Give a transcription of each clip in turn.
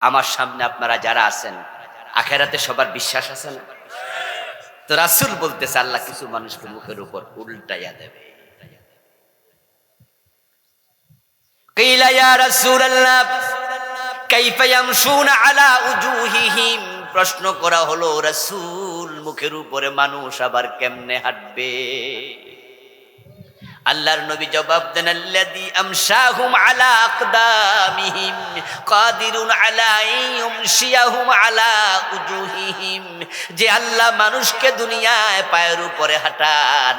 আমার সামনে আপনারা যারা আছেন, আখেরাতে সবার বিশ্বাস আছে না? তো রাসূল বলতেছে আল্লাহ কিছু মানুষকে মুখের উপর উল্টাইয়া দেবে। কিলা ইয়া রাসূলুল্লাহ কাইফা ইয়ামশুনা আলা উজুহিহিম, প্রশ্ন করা হলো রাসূল মুখের উপরে মানুষ আবার কেমনে হাঁটবে? আল্লাহর নবী জবাব দেন আল্লাযী আমশাহুম আলা আকদামিহিম কাদিরুন আলা ইউমশিয়াহুম আলা উজুহিহিম, যে আল্লাহ মানুষকে দুনিয়ায় পায়ের উপরে হাঁটান,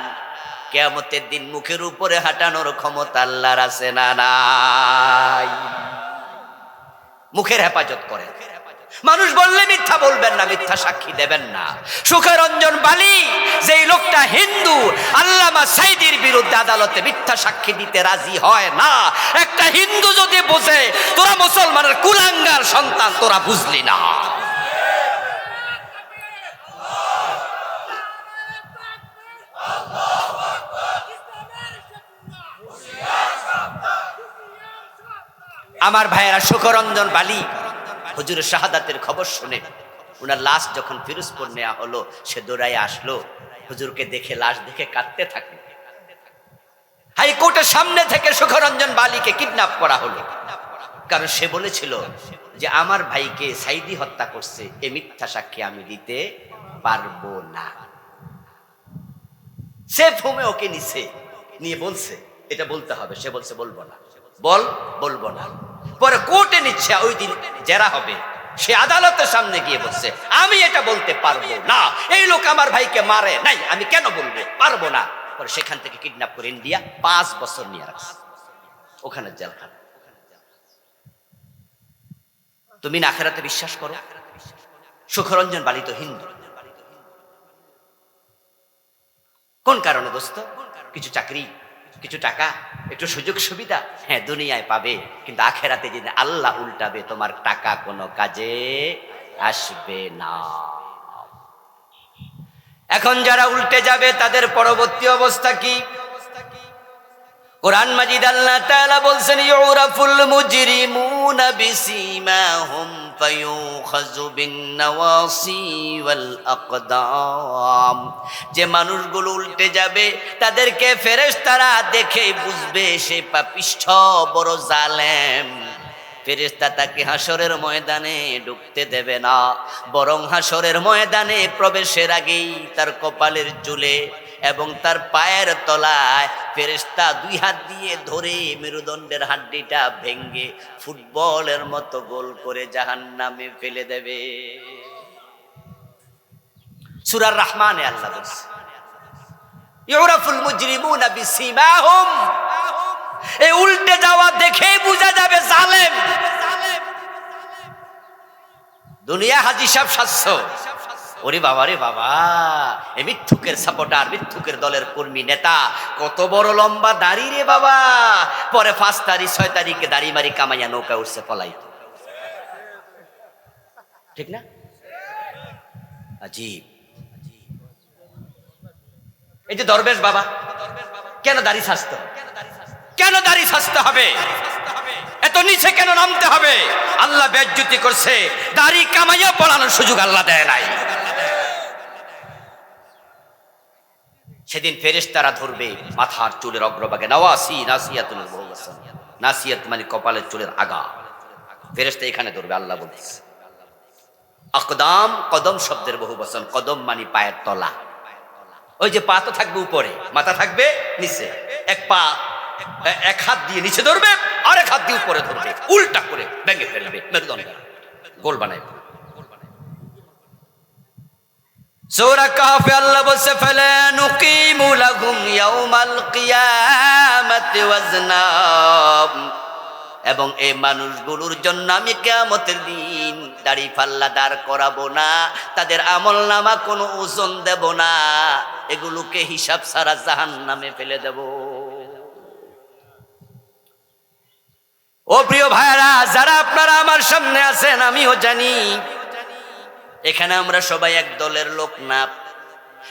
কিয়ামতের দিন মুখের উপরে হাঁটানোর ক্ষমতা আল্লাহর আছে না নাই? মুখের হেফাজত করে। মানুষ বললে মিথ্যা বলবেন না, মিথ্যা সাক্ষী দেবেন না। সুখরঞ্জন বালি যেই লোকটা হিন্দু, আল্লামা সাইদির বিরুদ্ধে আদালতে মিথ্যা সাক্ষী দিতে রাজি হয় না। একটা হিন্দু যদি বোঝে তোরা মুসলমানের কুলাঙ্গার সন্তান, তোরা বুঝলি না। আমার ভাইয়েরা, সুখরঞ্জন বালি হুজুরের শাহাদাতের খবর শুনে উনার লাশ যখন ফিরোজপুর নেওয়া হলো, সে দৌড়ায় আসলো, হুজুরকে দেখে, লাশ দেখে কাঁদতে থাকলো। হাইকোর্টের সামনে থেকে সুখরঞ্জন বালিকে কিডন্যাপ করা হলো, কারণ সে বলেছিল যে আমার ভাইকে সাইদি হত্যা করছে, এ মিথ্যা সাক্ষী আমি দিতে পারবো না। সে ফোমে ওকে নিয়ে বলছে এটা বলতে হবে, সে বলছে বলবো না, বলবো না। পরে কোর্টে নিচ্ছে, ওই দিন জেরা হবে, সে আদালতের সামনে গিয়ে বলছে আমি এটা বলতে পারবো না, এই লোক আমার ভাইকে মারে নাই, আমি কেন বলবো, পারবো না। পরে সেখান থেকে কিডন্যাপ করে ইন্ডিয়া 5 বছর নিয়ে রাখছে, ওখানে জেলখানা। তুমি না আখিরাতে বিশ্বাস করো? সুখরঞ্জন বালি তো হিন্দু। কোন কারণে দোস্ত? কিছু চাকরি, কিছু টাকা, একটু সুযোগ সুবিধা, হ্যাঁ দুনিয়ায় পাবে, কিন্তু আখেরাতে যেদিন আল্লাহ উল্টাবে তোমার টাকা কোনো কাজে আসবে না। এখন যারা উল্টে যাবে তাদের পরবর্তী অবস্থা কি? কোরআন মাজিদ আল্লাহ তাআলা বলছেন ইউরাফুল মুজরিমুনা বিসীমাহুম ফায়ুখাযু বিন-নাওয়াসি ওয়াল আকদাম, যে মানুষগুলো উল্টে যাবে তাদেরকে ফেরেশতারা দেখেই বুঝবে সে পাপিষ্ঠ, বড় জালেম। ফেরেশতা তাকে হাসরের ময়দানে ঢুকতে দেবে না, বরং হাসরের ময়দানে প্রবেশের আগেই তার কপালের চুলে এবং তার পায়ের তলায় ফেরেশতা 2 হাত দিয়ে ধরে মেরুদণ্ডের হাড্ডিটা ভেঙে ফুটবলের মতো গোল করে জাহান্নামে ফেলে দেবে। সূরা রহমানে আল্লাহ বলছে ইউরাফুল মুজরিমুনা বিসীমাহুম, এই উল্টে যাওয়া দেখেই বোঝা যাবে জালেম। দুনিয়া হাজী সাহেব 700, ওরে বাবা রে বাবা, এই মিথ্যুকের সাপোর্টার, মিথ্যুকের দলের কর্মী নেতা, কত বড় লম্বা দাড়ি রে বাবা। পরে 5 তারিখ 6 তারিখে দাড়ি মারি কামাইয়া নৌকা উঠছে পলাইতো, ঠিক না? আজীব। এই যে দরবেশ বাবা, কেন দাড়ি সাজতে হবে? কেন দাড়ি সাজতে হবে? এত নিচে কেন নামতে হবে? আল্লাহ বেজ্জতি করছে, দাড়ি কামাইয়া পড়ানোর সুযোগ আল্লাহ দেয় নাই। সেদিন ফেরেশতারা ধরবে মাথার চুলের অগ্রভাগে, নাওয়াসি নাসিয়াতুল মুহসান, নাসিয়াত মানে কপালের চুলের আগা, ফেরেশতা এখানে ধরবে। আল্লাহ বলছে আকদাম, কদম শব্দের বহু বচন, কদম মানে পায়ের তলা। ওই যে পা তো থাকবে উপরে, মাথা থাকবে নিচে, এক হাত দিয়ে নিচে ধরবে, আর এক হাত দিয়ে উপরে ধরবে, উল্টা করে ভেঙে ফেলবে, মেরুদণ্ড গোল বানায়। সূরা কাহফে আল্লাহ বলছে ফালা নুকিমু লাহুম ইয়াউমাল কিয়ামাতি ওয়াজনা, এবং এই মানুষগুলোর জন্য আমি কিয়ামতের দিন দাড়ি পাল্লা দাঁড় করাবো না, তাদের আমলনামা কোনো ওজন দেব না, এগুলোকে হিসাব ছাড়া জাহান্নামে ফেলে দেব। ও প্রিয় ভাইরা, যারা আপনারা আমার সামনে আছেন, আমিও জানি এখানে আমরা সবাই এক দলের লোক না।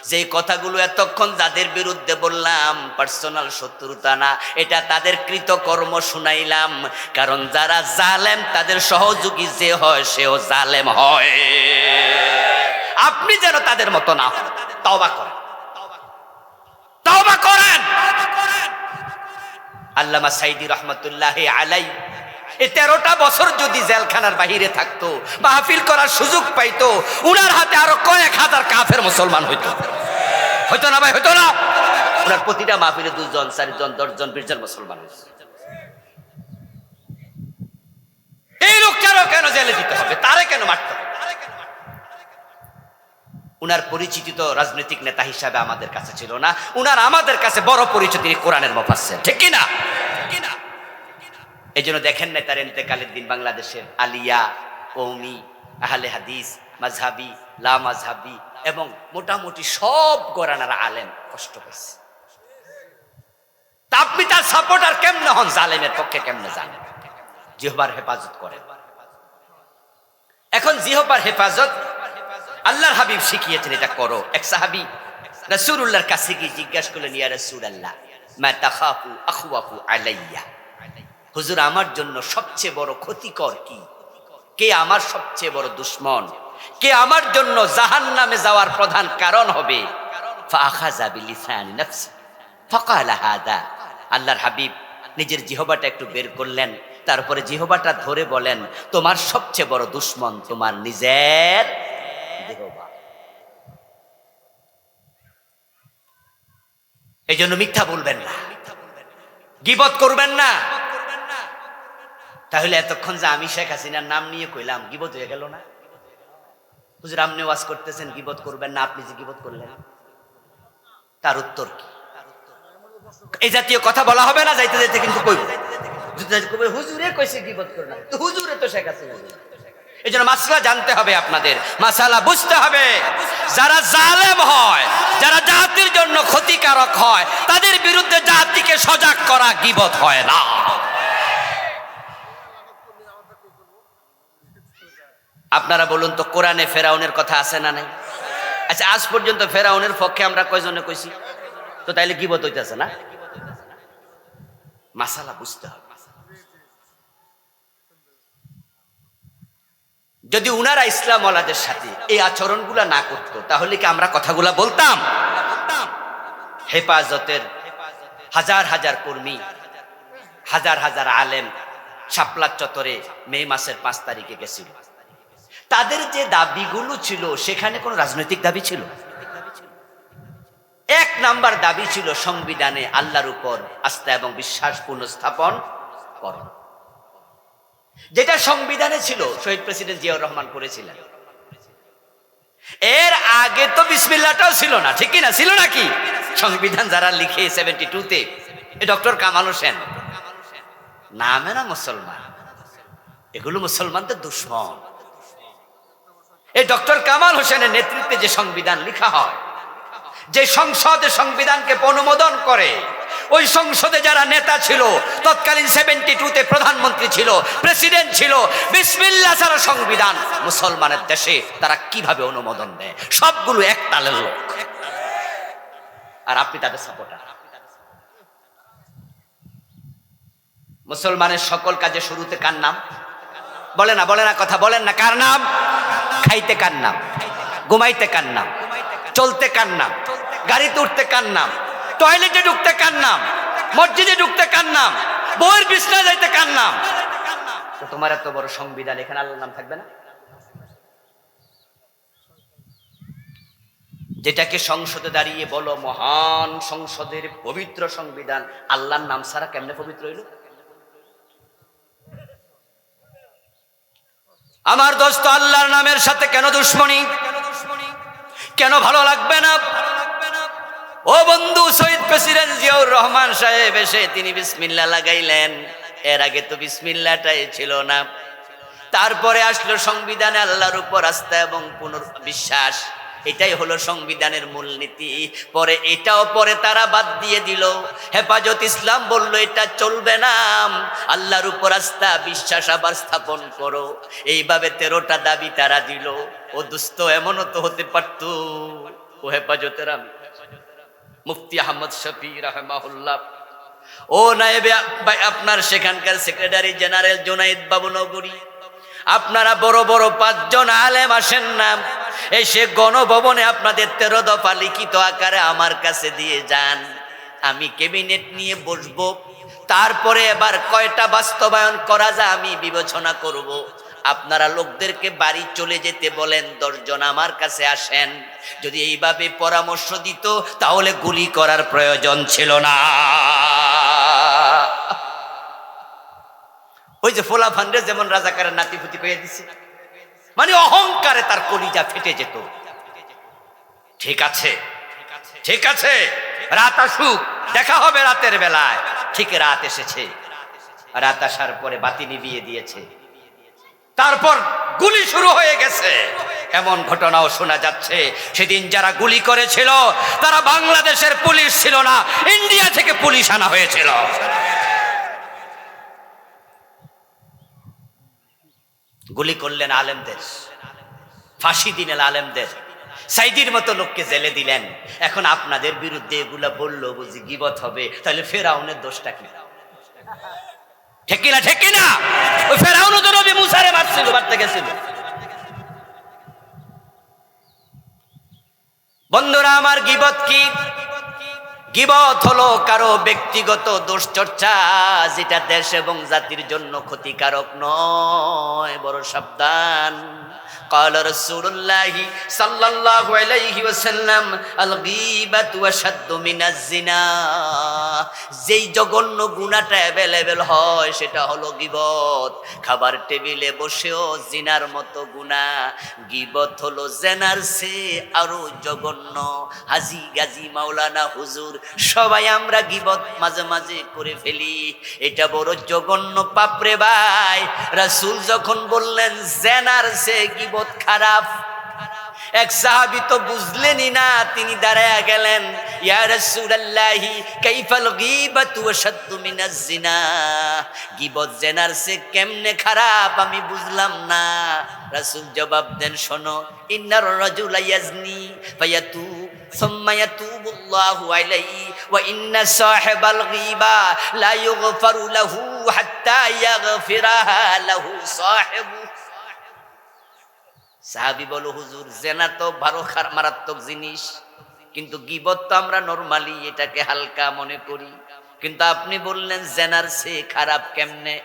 যে কথাগুলো এতক্ষণ যাদের বিরুদ্ধে বললাম পার্সোনাল শত্রুতা না, এটা তাদের কৃতকর্ম শুনাইলাম। কারণ যারা জালেম তাদের সহযোগী যে হয় সেও জালেম হয়। আপনি যেন তাদের মতো না হন। তওবা করেন, তওবা করেন। আল্লামা সাইদি রহমতুল্লাহি আলাইহি এই 13টা বছর যদি জেলখানার বাহিরে থাকতো, মাহফিল করার সুযোগ পাইতো, উনার হাতে আরো কয়েক হাজার কাফের মুসলমান হইতো। হইতো না ভাই, হইতো না? ওনার প্রতিটা মাহফিলে 2 জন 4 জন 10 জন 20 জন মুসলমান হয়েছে। এই লোকটারও কেন জেলে দিতে হবে? তারে কেন মারতে হবে? উনার পরিচিতি তো রাজনৈতিক নেতা হিসাবে আমাদের কাছে ছিল না, উনার আমাদের কাছে বড় পরিচিতি কোরআনের মুফাসসির, ঠিক কি না? এই জন্য দেখেন না তার ইন্তেকালের দিন বাংলাদেশের আলিয়া, কওমি, আহলে হাদিস, মাযহাবি, লা মাযহাবি এবং মোটামুটি সব ঘরানার আলেম কষ্ট পেয়েছে। তা আপনি তার সাপোর্টার কেমনে হন? জালেমের পক্ষে কেমনে জানেন? জিহ্বার হেফাজত করেন। এখন জিহ্বার হেফাজত আল্লাহর হাবিব শিখিয়েছেন, এটা করো। এক সাহাবী রাসূলুল্লাহর কাছে গিয়ে জিজ্ঞাসা করলেন, ইয়া রাসূলুল্লাহ মা তাখাফু আখওয়াফু আলাইয়া, হুজুর আমার জন্য সবচেয়ে বড় ক্ষতিকর কি? কে আমার সবচেয়ে বড় দুশমন? কে আমার জন্য জাহান্নামে যাওয়ার প্রধান কারণ হবে? ফাআখাযা বিলিসানি নাফসি ফাকালা হাদা। আল্লাহর হাবিব নিজের জিহ্বাটা একটু বের করলেন, তারপরে জিহ্বাটা ধরে বলেন, তোমার সবচেয়ে বড় দুশমন তোমার নিজের জিহ্বা। এই জন্য মিথ্যা বলবেন না, গীবত করবেন না। তাহলে এতক্ষণ যে আমি শেখ হাসিনার নাম নিয়ে কইলাম, গীবত হয়ে গেল না? হুজুর আপনি ওয়াজ করতেছেন গীবত করবেন না, আপনি যে গীবত করলেন, তার উত্তর কি? এই জাতীয় কথা বলা হবে না যাইতে যাইতে, কিন্তু কইব হুজুরে কইছে গীবত করো না, তো হুজুরে তো শেখ হাসিনা। এই জন্য মাসলা জানতে হবে, আপনাদের মাসালা বুঝতে হবে। যারা জালেম হয়, যারা জাতির জন্য ক্ষতিকারক হয়, তাদের বিরুদ্ধে জাতিকে সজাগ করা গীবত হয় না। আপনারা বলুন তো, কোরআনে ফেরাউনের কথা আছে না নাই? আচ্ছা, আজ পর্যন্ত ফেরাউনের পক্ষে আমরা কয়জনে কইছি? তো তাইলে গীবত হইতেছে না? মাসালা বুঝতে হবে। যদি উনারা ইসলাম ওয়ালাদের সাথে এই আচরণগুলা না করতো, তাহলে কি আমরা কথাগুলা বলতাম? হেফাজতের হাজার হাজার কর্মী, হাজার হাজার আলেম শাপলা চত্বরে মে মাসের 5 তারিখে গেছিল। তাদের যে দাবিগুলো ছিল, সেখানে কোনো রাজনৈতিক দাবি ছিল? 1 নাম্বার দাবি ছিল সংবিধানে আল্লাহর উপর আস্থা এবং বিশ্বাস পুনঃস্থাপন করো। যেটা সংবিধানে ছিল, শহীদ প্রেসিডেন্ট জিয়াউর রহমান করেছিলেন। এর আগে তো বিসমিল্লাহটাও ছিল না, ঠিক কি না? ছিল নাকি? সংবিধান যারা লিখে 72-তে, ডক্টর কামাল হোসেন নামে না মুসলমান, এগুলো মুসলমানদের দুশমন। এই ডক্টর কামাল হোসেনের নেতৃত্বে যে সংবিধান লেখা হয়, যে সংসদে সংবিধানকে অনুমোদন করে, ওই সংসদে যারা নেতা ছিল, তৎকালীন 72-তে প্রধানমন্ত্রী ছিল, প্রেসিডেন্ট ছিল, বিসমিল্লাহ ছাড়া সংবিধান মুসলমানের দেশে তারা কিভাবে অনুমোদন দেয়? সবগুলো এক তালের লোক, আর আপনি তাদের সাপোর্টার। মুসলমানের সকল কাজে শুরুতে কার নাম? বলে না, বলে না, কথা বলেন না। কার নাম? খাইতে কার নাম? ঘুমাইতে কার নাম? চলতে কার নাম? গাড়িতে উঠতে কার নাম? টয়লেটে ঢুকতে কার নাম? মসজিদে ঢুকতে কার নাম? বইয়ের বিছনায় যাইতে কার নাম? তো তোমার এত বড় সংবিধান, এখানে আল্লাহর নাম থাকবে না? যেটাকে সংসদে দাঁড়িয়ে বলো মহান সংসদের পবিত্র সংবিধান, আল্লাহর নাম ছাড়া কেমনে পবিত্র হইল? আমার দোস্ত, আল্লাহর নামের সাথে কেন দুশ্মনী? কেন ভালো লাগবে না? ও বন্ধু, শহীদ প্রেসিডেন্ট জিয়াউর রহমান সাহেব এসে তিনি বিসমিল্লাহ লাগাইলেন। এর আগে তো বিসমিল্লাহটাই ছিল না। তারপরে আসলো সংবিধানে আল্লাহর উপর আস্থা এবং পুনর্বিশ্বাস, এটাই হলো সংবিধানের মূলনীতি। পরে এটাও পরে তারা বাদ দিয়ে দিল। হেফাজত ইসলাম বলল এটা চলবে না, আল্লাহর উপর আস্থা বিশ্বাস আবার স্থাপন করো। এইভাবে 13টা দাবি তারা দিল। ও দুস্থ, এমনও তো হতে পারত ও হেফাজতের আমি মুফতি আহমদ শফি রাহমাহুল্লাহ, ও নায়েবে আপনার সেখানকার সেক্রেটারি জেনারেল জুনাইদ বাবু নগরী, আপনারা বড় বড় 5 জন আলেম আসেন না, এসে গণভবনে আপনাদের 13 দফা লিখিত আকারে আমার কাছে দিয়ে যান। আমি ক্যাবিনেট নিয়ে বসবো, তারপরে এবার কয়টা বাস্তবায়ন করা যায় আমি বিবেচনা করব। আপনারা লোকদেরকে বাড়ি চলে যেতে বলেন, 10 জন আমার কাছে আসেন। যদি এইভাবে পরামর্শ দিত তাহলে গুলি করার প্রয়োজন ছিল না। ওই যে ফোলা ফান্ডে যেমন রাজাকারের নাতিপুতি কইয়া দিছে, মানে অহংকারে তার কলিজা ফেটে যেত। ঠিক আছে, ঠিক আছে, রাত আসুক, দেখা হবে রাতের বেলায়। ঠিক রাত এসেছে, রাত আসার পরে বাতি নিভিয়ে দিয়েছে, তারপর গুলি শুরু হয়ে গেছে। এমন ঘটনাও শোনা যাচ্ছে সেদিন যারা গুলি করেছিল তারা বাংলাদেশের পুলিশ ছিল না, ইন্ডিয়া থেকে পুলিশ আনা হয়েছিল। গুলি করলেন আলেমদের, ফাঁসি দিলেন আলেমদের, সাইদির মতো লোককে জেলে দিলেন। এখন আপনাদের বিরুদ্ধে এগুলা বললো বুঝি গীবত হবে, তাহলে ফেরাউনের দোষটা কি? ঠিক কিনা, ঠিক কিনা? ওই ফেরাউনও তো নবী মুসারে মারছিল, মারতে গেছিল। বন্ধুরা আমার, গীবত কি? গীবত হলো কারো ব্যক্তিগত দোষচর্চা, যেটা দেশ এবং জাতির জন্য ক্ষতিকারক নয়। বড় সাবধান। قال رسول الله صلى الله عليه وسلم الغيبة أشد من الزنا। যেই জঘন্য গুনাহটা অ্যাভেলেবল হয় সেটা হলো গীবত। খাবার টেবিলে বসেও জিনার মতো গুনাহ, গীবত হলো জেনার চেয়ে আরো জঘন্য। হাজি গাজী মাওলানা হুজুর সবাই আমরা গীবত মাঝে মাঝে করে ফেলি, এটা বড় জঘন্য পাপ রে ভাই। রাসূল যখন বললেন জেনার চেয়ে গীবত খারাপ, এক সাহাবী তো বুঝলেনই না, তিনি দাঁড়ায়া গেলেন, ইয়া রাসূলুল্লাহি কাইফাল গীবাতু আশাদ্দু মিনাজ জিনা। গীবত জেনার চেয়ে কেমনে খারাপ আমি বুঝলাম না। রাসূল জবাব দেন, শোনো, ইন্নার রাজুলা ইয়াজনি ফায়াতু সুম্মা ইয়াতুবুল্লাহু আলাইহি ওয়া ইন্না সাহিবাল গীবা লা ইউগফারু লাহু হাত্তা ইয়াগফিরাহা লাহু সাহিবু। সাহাবী বলো, হুজুর জেনা তো বড় মারাত্মক জিনিস, কিন্তু গীবত তো আমরা নরমালি এটাকে হালকা মনে করি, কিন্তু আপনি বললেন জেনার চেয়ে খারাপ কেমনে?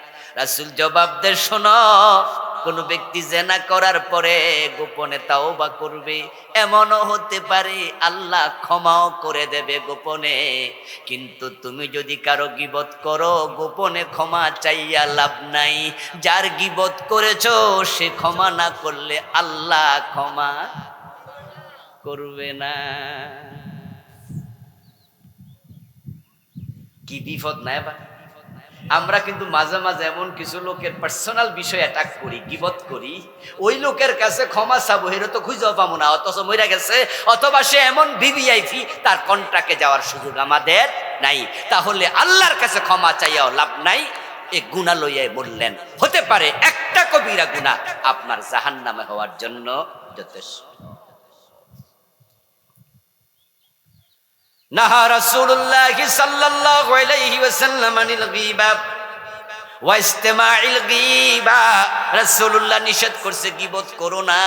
রাসূল জবাব দেন, শোনো, কোন ব্যক্তি জেনা করার পরে গোপনে তাওবা করবে, এমনও হতে পারে আল্লাহ ক্ষমাও করে দেবে গোপনে। কিন্তু তুমি যদি কারো গীবত করো, গোপনে ক্ষমা চাইয়া লাভ নাই। যার গীবত করেছো সে ক্ষমা না করলে আল্লাহ ক্ষমা করবে না। কি বিপদ না এবার। আমরা কিন্তু মাঝে মাঝে এমন কিছু লোকের পার্সোনাল বিষয় অ্যাটাক করি, গীবত করি, ওই লোকের কাছে ক্ষমা চাবো হেরো তো খুঁজেও পাবো না, অথচ মরে গেছে, অথবা সে এমন ভিভিআইপি, তার কন্ট্রাক্টে যাওয়ার সুযোগ আমাদের নাই। তাহলে আল্লাহর কাছে ক্ষমা চাইয়াও লাভ নাই। এ গুনাহ লইয়াই বললেন, হতে পারে একটা কবিরা গুনাহ আপনার জাহান্নামে হওয়ার জন্য যথেষ্ট। নাহা রাসূলুল্লাহ সাল্লাল্লাহু আলাইহি ওয়াসাল্লাম আনিল গীবা ওয়া ইসতিমাইল গীবা। রাসূলুল্লাহ নিষেধ করছে গীবত করো না,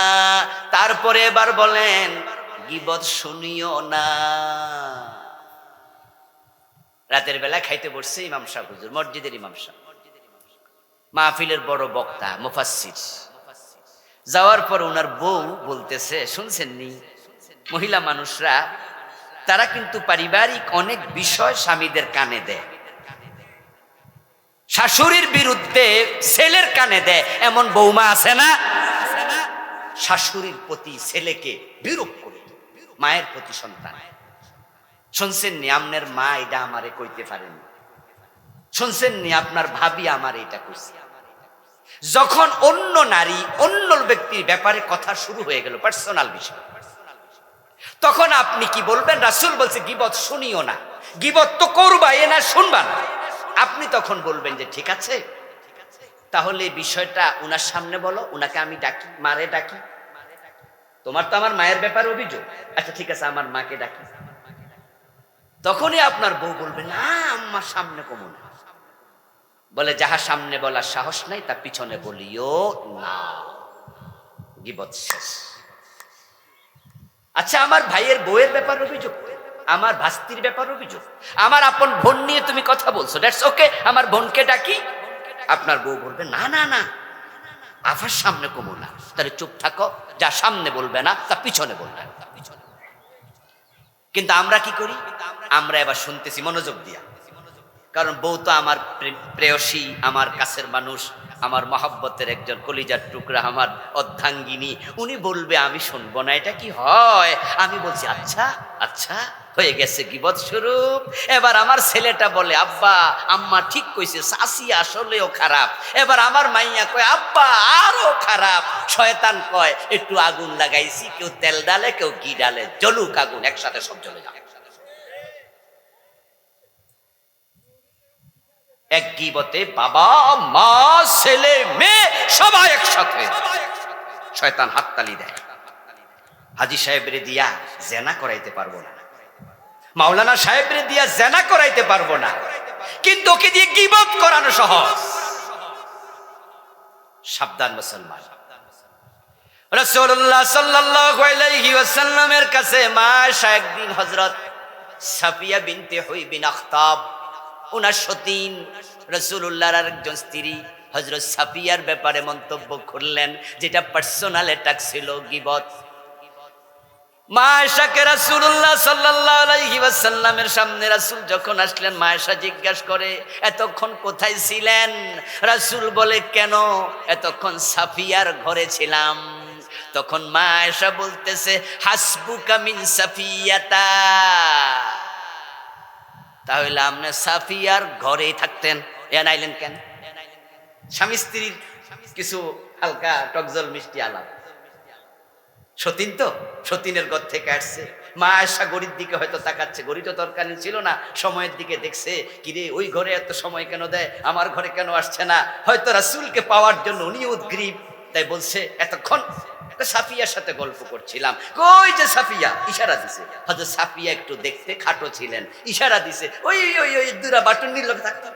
তারপরে এবার বলেন গীবত শুনিও না। রাতের বেলা খাইতে বসছে ইমাম সাহেব হুজুর, মসজিদের ইমাম সাহেব, মাহফিলের বড় বক্তা মুফাসসির। যাওয়ার পর ওনার বউ বলতেছে, শুনছেন নি, মহিলা মানুষরা তারা কিন্তু পারিবারিক অনেক বিষয় স্বামীদের কানে দেয়, শাশুড়ির বিরুদ্ধে ছেলের কানে দেয়, এমন বৌমা আছে না? শাশুড়ির প্রতি ছেলেকে বিরূপ করে, মায়ের প্রতি সন্তান। শুনছেন নি আপনার মা এটা আমারে কইতে পারেন, শুনছেন নি আপনার ভাবি আমার এটা কইছে। যখন অন্য নারী অন্য ব্যক্তির ব্যাপারে কথা শুরু হয়ে গেল, পার্সোনাল বিষয়, তখন আপনি কি বলবেন? রাসূল বলছে গীবত শুনিও না, গীবত তো করবা, এ না শুনবা না। আপনি তখন বলবেন যে ঠিক আছে, তাহলে বিষয়টা উনার সামনে বলো, উনাকে আমি ডাকি, মারে ডাকি। তো তোমার তো আমার মায়ের ব্যাপারে অভিযোগ, আচ্ছা ঠিক আছে আমার মাকে ডাকি। তখনই আপনার বউ বলবে না আম্মার সামনে কমো না, বলে যাহা সামনে বলার সাহস নাই তা পিছনে বলিও না, গীবত শেষ। আচ্ছা আমার ভাইয়ের বউয়ের ব্যাপার অভিযোগ, আমার ভাস্তির ব্যাপার অভিযোগ, আমার আপন বোন নিয়ে তুমি কথা বলছো, দ্যাটস ওকে, আমার বোনকে ডাকি। আপনার বউ বলবে না না না আফার সামনে কমো না, তাহলে চুপ থাকো, যা সামনে বলবে না তা পিছনে বলবে। কিন্তু আমরা কি করি, আমরা এবার শুনতেছি মনোযোগ দিয়া, কারণ বউ তো আমার প্রেয়সী, আমার কাছের মানুষ, আমার মহব্বতের একজন কলিজার টুকরা, আমার অর্ধাঙ্গিনী, উনি বলবে আমি শুনবো না, এটা কি হয়? আমি বলছি আচ্ছা আচ্ছা, হয়ে গেছে গীবত স্বরূপ। এবার আমার ছেলেটা বলে আব্বা আম্মা ঠিক কইছে, শাশি আসলেও খারাপ। এবার আমার মাইয়া কয় আব্বা আরো খারাপ। শয়তান কয় একটু আগুন লাগাইছি, কেউ তেল ডালে কেউ ঘি ডালে, জ্বলুক আগুন, একসাথে সব জ্বলে যাবে। এক গীবতে বাবা মা ছেলে মেয়ে সবাই একসাথে, শয়তান হাততালি দেয়। হাজী সাহেবরে দিয়া জেনা করাইতে পারবো না, মাওলানা সাহেবরে দিয়া জেনা করাইতে পারবো না, কিন্তু ওকে দিয়ে গীবত করানো সহজ। সাবধান মুসলমান। রাসূলুল্লাহ সাল্লাল্লাহু আলাইহি ওয়াসাল্লামের কাছে মা আয়েশা একদিন হযরত সাফিয়া বিনতে হুই বিন আখতাব, উনার সতীন রাসূলুল্লাহর আরেকজন স্ত্রী হযরত সাফিয়ার ব্যাপারে মন্তব্য করলেন, যেটা পার্সোনাল অ্যাটাক ছিল, গীবত। মা আয়েশাকে রাসূলুল্লাহ সাল্লাল্লাহু আলাইহি ওয়াসাল্লামের সামনে রাসূল যখন আসলেন, মা আয়েশা জিজ্ঞাসা করে এতক্ষণ কোথায় ছিলেন? রাসূল বলে কেন? এতক্ষণ সাফিয়ার ঘরে ছিলাম। তখন মা আয়েশা বলতেছে হাসবুকা মিন সাফিয়াতা, তাহলে আপনি সাফিয়ার ঘরেই থাকতেন, এ নাইলেন কেন? স্বামী স্ত্রীর কিছু হালকা টকজল মিষ্টি আলাপ। সতীন তো সতীনের ঘর থেকে আসছে, মা আয়েশা গড়ির দিকে হয়তো তাকাচ্ছে, গড়ি তো তরকারি ছিল না, সময়ের দিকে দেখছে, কিরে ওই ঘরে এত সময় কেন দেয়, আমার ঘরে কেন আসছে না? হয়তো রাসূলকে পাওয়ার জন্য উনি উদ্গ্রীব, তাই বলছে এতক্ষণ সাফিয়ার সাথে গল্প করছিলাম। কই যে সাফিয়া, ইশারা দিছে। হয়তো সাফিয়া একটু দেখতে খাটো ছিলেন, ইশারা দিছে, ওই ওই ওই দুরা বাটন নিল থাকতো,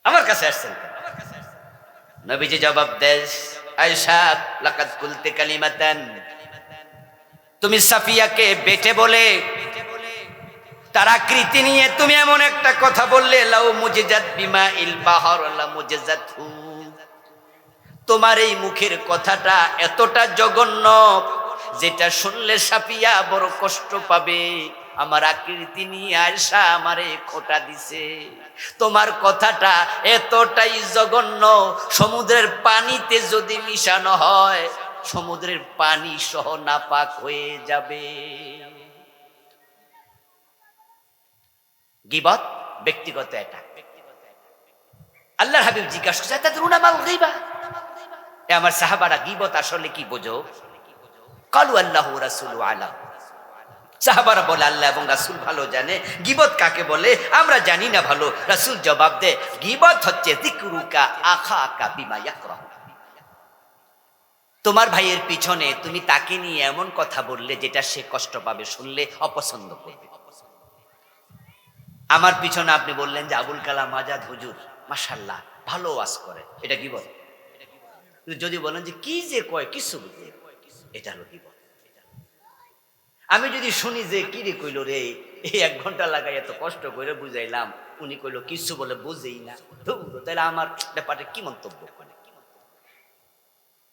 আমার কাছে আসছেন। নবীজি জবাব দেন আয়েশা লাকাদ কুলতে কালিমাতান, তুমি সাফিয়াকে বেটে বলে তার আকৃতি নিয়ে তুমি এমন একটা কথা বললে, লাউ মুজিজাত বিমা ইল বাহর লা মুজিজাতহু, তোমার এই মুখের কথাটা এতটা জঘন্য যেটা শুনলে সাফিয়া বড় কষ্ট পাবে। আমার আকৃতি নিয়ে আয়েশা আমারে খোঁটা দিছে, তোমার কথাটা এতটাই জঘন্য, সমুদ্রের পানিতে যদি মিশানো হয় সমুদ্রের পানি সহ নাপাক হয়ে যাবে। গীবত ব্যক্তিগত এটা। আল্লাহর হাবিব জিজ্ঞাসা করছে তাদরুনা মাল গীবা, এ আমার সাহাবারা গীবত আসলে কি বোঝো? কালু আল্লাহু রাসূলু আলাম, সাহাবারা বলে আল্লাহ এবং রাসূল ভালো জানে গীবত কাকে বলে, আমরা জানি না ভালো। রাসূল জবাব দেয় গীবত হচ্ছে যিকরুকা আখাকা বিমা ইয়াকরাহু, তোমার ভাইয়ের পিছনে তুমি তাকে নিয়ে এমন কথা বললে যেটা সে কষ্ট পাবে, শুনলে অপছন্দ করবে। আমার পিছনে আপনি বললেন যে আবুল কালাম আজাদ হুজুর মাশাআল্লাহ ভালো ওয়াজ করে, এটা গীবত। যদি বলেন যে কি যে কয় কিছু বুঝে, এটা হলো গীবত। আমি যদি শুনি যে কি রে কইল রে, এই 1 ঘন্টা লাগাই এত কষ্ট করে বুঝাইলাম, উনি কইল কিছু বলে বুঝেই না, তাহলে আমার ব্যাপারে কি মন্তব্য করে?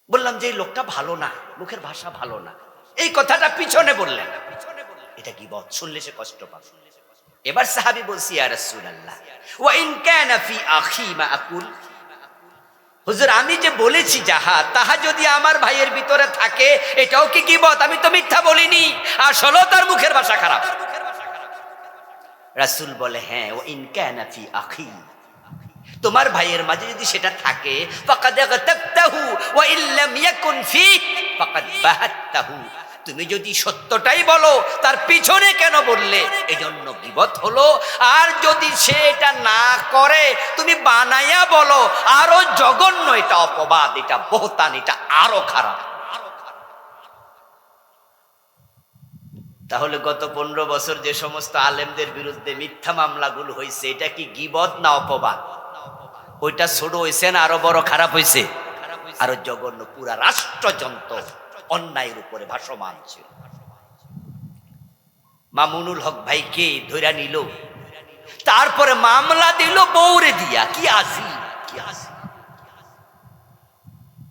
বললাম যে এই লোকটা ভালো না, মুখের ভাষা ভালো না, এই কথাটা পিছনে বললেন, এটা গীবত, শুনলে সে কষ্ট পাবে। এবার সাহাবী বলছি ইয়া রাসূলুল্লাহ ওয়া ইন কানা ফি আখি মা আকুল, হুজুর আমি যে বলেছি যাহা তাহা যদি আমার ভাইয়ের ভিতরে থাকে এটাও কি গীবত? আমি তো মিথ্যা বলিনি, আসলে তার মুখের ভাষা খারাপ। রাসূল বলে হ্যাঁ, ওয়া ইন কানা ফি আখি, তোমার ভাইয়ের মাঝে যদি সেটা থাকে ফাকাদ গাতাবতাহু ওয়া ইল্লাম ইয়াকুন ফি ফাকাদ বাহাত্তাহু, তুমি যদি সত্যটাই বলো তার পিছনে কেন বললে, এজন্য গীবত হলো। আর যদি সে এটা না করে তুমি বানাইয়া বলো, আরো জঘন্য, এটা অপবাদ, এটা বহতান, এটা আরো খারাপ। তাহলে গত 15 বছর যে সমস্ত আলেমদের বিরুদ্ধে মিথ্যা মামলাগুলো হয়েছে, এটা কি গীবত না অপবাদ? ওইটা ছোট হয়েছে না আরো বড় খারাপ হয়েছে? আরো জঘন্য। পুরা রাষ্ট্রযন্ত্র অন্যায়ের উপরে ভাসমান ছিল। মামুনুল হক ভাইকে ধইরা নিল, তারপরে মামলা দিল বউরে দিয়া। কি আসি কি আসি,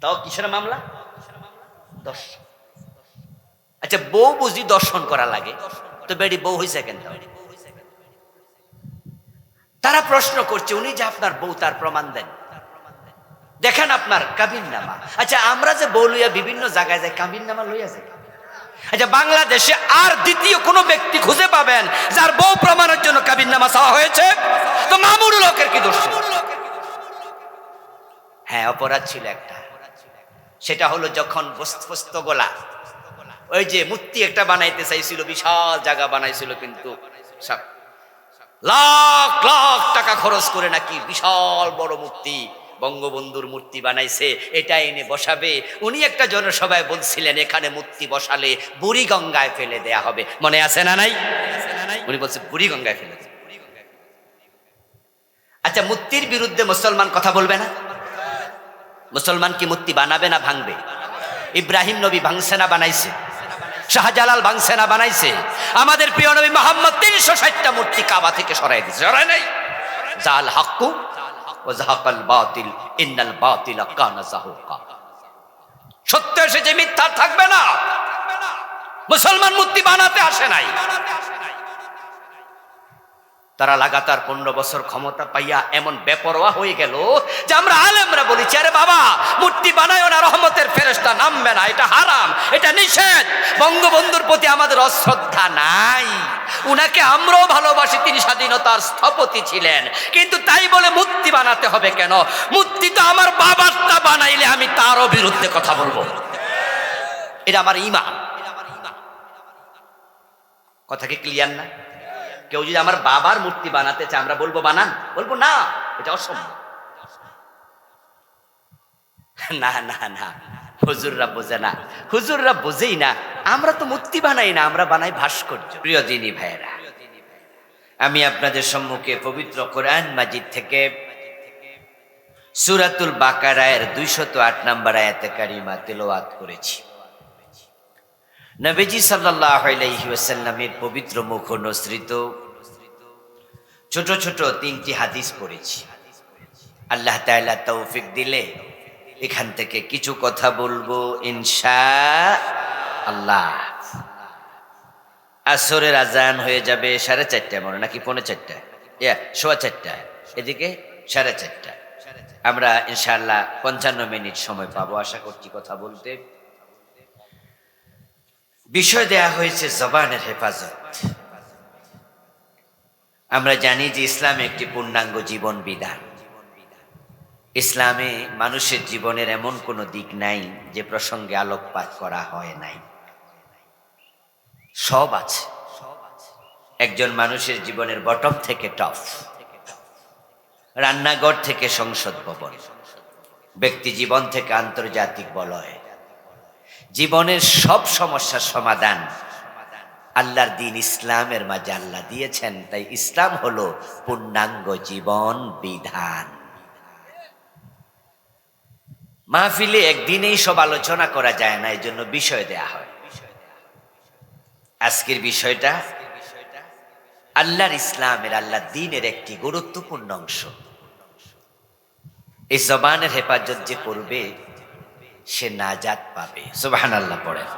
তাও কিসের মামলা? দর্শন। আচ্ছা, বউ বুঝি দর্শন করা লাগে, তো বেডি বউ হয়েছে কেন? তারা প্রশ্ন করছে, উনি যে আপনার বউ তার প্রমাণ দেন, দেখেন আপনার কাবিন নামা। আচ্ছা, আমরা যে বউ লইয়া বিভিন্ন জায়গায় যাই, কাবিন নামা লইয়া যাই। আচ্ছা, বাংলাদেশে আর দ্বিতীয় কোনো ব্যক্তি খুঁজে পাবেন যার বউ প্রমাণের জন্য কাবিন নামা চাওয়া হয়েছে? তো মামুনুল হকের কি দোষ? হ্যাঁ, অপরাধ ছিল একটা। সেটা হলো যখন বস্তুগোলা ওই যে মূর্তি একটা বানাইতে চাইছিল, বিশাল জায়গা বানাইছিল, কিন্তু লাখ লাখ টাকা খরচ করে নাকি বিশাল বড় মূর্তি, বঙ্গবন্ধুর মূর্তি বানাইছে, এটা এনে বসাবে। উনি একটা জনসভায় বলছিলেন, এখানে মূর্তি বসালে বুড়িগঙ্গায় ফেলে দেয়া হবে। মনে আছে না নাই? উনি বলছে বুড়িগঙ্গায় ফেলে দেবে। আচ্ছা, মূর্তির বিরুদ্ধে মুসলমান কথা বলবে না? মুসলমান কি মূর্তি বানাবে না ভাঙবে? ইব্রাহিম নবী ভাঙছে না বানাইছে? শাহজালাল ভাঙছে না বানাইছে? আমাদের প্রিয় নবী মুহাম্মদ 360টা মূর্তি কাবা থেকে সরাই দিয়েছে, সরাই নাই? জাল হাক্কু ওয়া যাহাকাল বাতিল ইন্নাল বাতিলা কানা যাহুকা। সত্য এসেছে, মিথ্যা থাকবে না। মুসলমান মূর্তি বানাতে আসে নাই। তারা লাগাতার 15 বছর ক্ষমতা পাইয়া এমন বেপরোয়া হয়ে গেল যে আমরা আলেমরা বলেছি, আরে বাবা, মূর্তি বানায়ও না, রহমতের ফেরেশতা নামবে না, এটা হারাম, এটা নিষেধ। বঙ্গবন্ধুর প্রতি আমাদের অশ্রদ্ধা নাই, উনাকে আমরাও ভালোবাসি, তিনি স্বাধীনতার স্থপতি ছিলেন, কিন্তু তাই বলে মূর্তি বানাতে হবে কেন? মূর্তি তো আমার বাবারটা বানাইলে আমি তারও বিরুদ্ধে কথা বলবো, এটা আমার ঈমান। কথা কি ক্লিয়ার না? কেউ যদি আমার বাবার মূর্তি বানাতে চায়, আমরা বলবো বানান? বলবো না, এটা অসম্ভব। না না না, হুজুররা বোঝে না, হুজুররা বোঝেই না। আমরা তো মূর্তি বানাই না, আমরা বানাই ভাস্কর্য। প্রিয় দিনী ভাইয়েরা, আমি আপনাদের সম্মুখে পবিত্র কোরআন মাজিদ থেকে সূরাতুল বাকারার 208 নম্বর আয়াতে কারিমা তেলাওয়াত করেছি। নবীজি সাল্লাল্লাহু আলাইহি ওয়াসাল্লামের পবিত্র মুখ অনুসৃত ছোট ছোট 3টি হাদিস পড়েছি। আল্লাহ তাআলা তৌফিক দিলে এখান থেকে কিছু কথা বলবো ইনশাআল্লাহ। আসরের আজান হয়ে যাবে 4:30 মনে, নাকি 3:45? 4:15, এদিকে 4:30। আমরা ইনশাআল্লাহ 55 মিনিট সময় পাবো আশা করছি কথা বলতে। বিষয় দেয়া হয়েছে জবানের হেফাজত। আমরা জানি যে ইসলামে একটি পূর্ণাঙ্গ জীবন বিধান। ইসলামে মানুষের জীবনের এমন কোনো দিক নাই যে প্রসঙ্গে আলোকপাত করা হয় নাই, সব আছে। একজন মানুষের জীবনের বটম থেকে টপ, রান্নাঘর থেকে সংসদ ভবন, ব্যক্তি জীবন থেকে আন্তর্জাতিক বলয়, জীবনের সব সমস্যার সমাধান আল্লাহর দিন ইসলামের মাঝে আল্লাহ দিয়েছেন। তাই ইসলাম হলো পূর্ণাঙ্গ জীবন বিধান। মাহফিলে একদিনেই সব আলোচনা করা যায় না, এই জন্য বিষয় দেয়া হয়। আজকের বিষয়টা আল্লাহর ইসলামের, আল্লাহর দ্বীনের একটি গুরুত্বপূর্ণ অংশ। এই জবানের হেফাজত যে করবে সে নাজাত পাবে। সুবহানাল্লাহ পড়েন।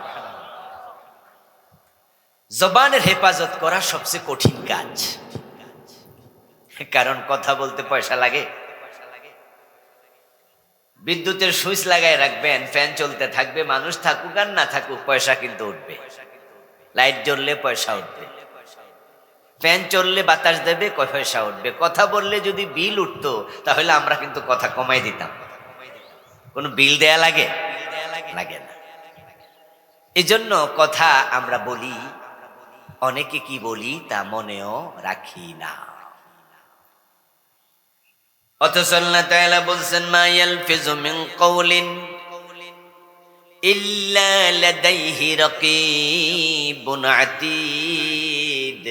জবানের হেফাজত করা সবচেয়ে কঠিন কাজ, কারণ কথা বলতে পয়সা লাগে। বিদ্যুতের সুইচ লাগায় রাখবেন, ফ্যান চলতে থাকবে, মানুষ থাকুক আর না থাকুক পয়সা কিন্তু উঠবে। লাইট জ্বললে পয়সা উঠবে, ফ্যান চললে বাতাস দেবে, পয়সা উঠবে। কথা বললে যদি বিল উঠতো তাহলে আমরা কিন্তু কথা কমাই দিতাম। কোনো বিল দেয়া লাগে? লাগে না। এই জন্য কথা আমরা বলি, অনেকে কি বলি তা মনেও রাখি না। অথচ আল্লাহ তাআলা বলছেন, মা ইয়ালফিজু মিন কওলিন ইল্লা লাদাইহি রাকীবুন আতীদ।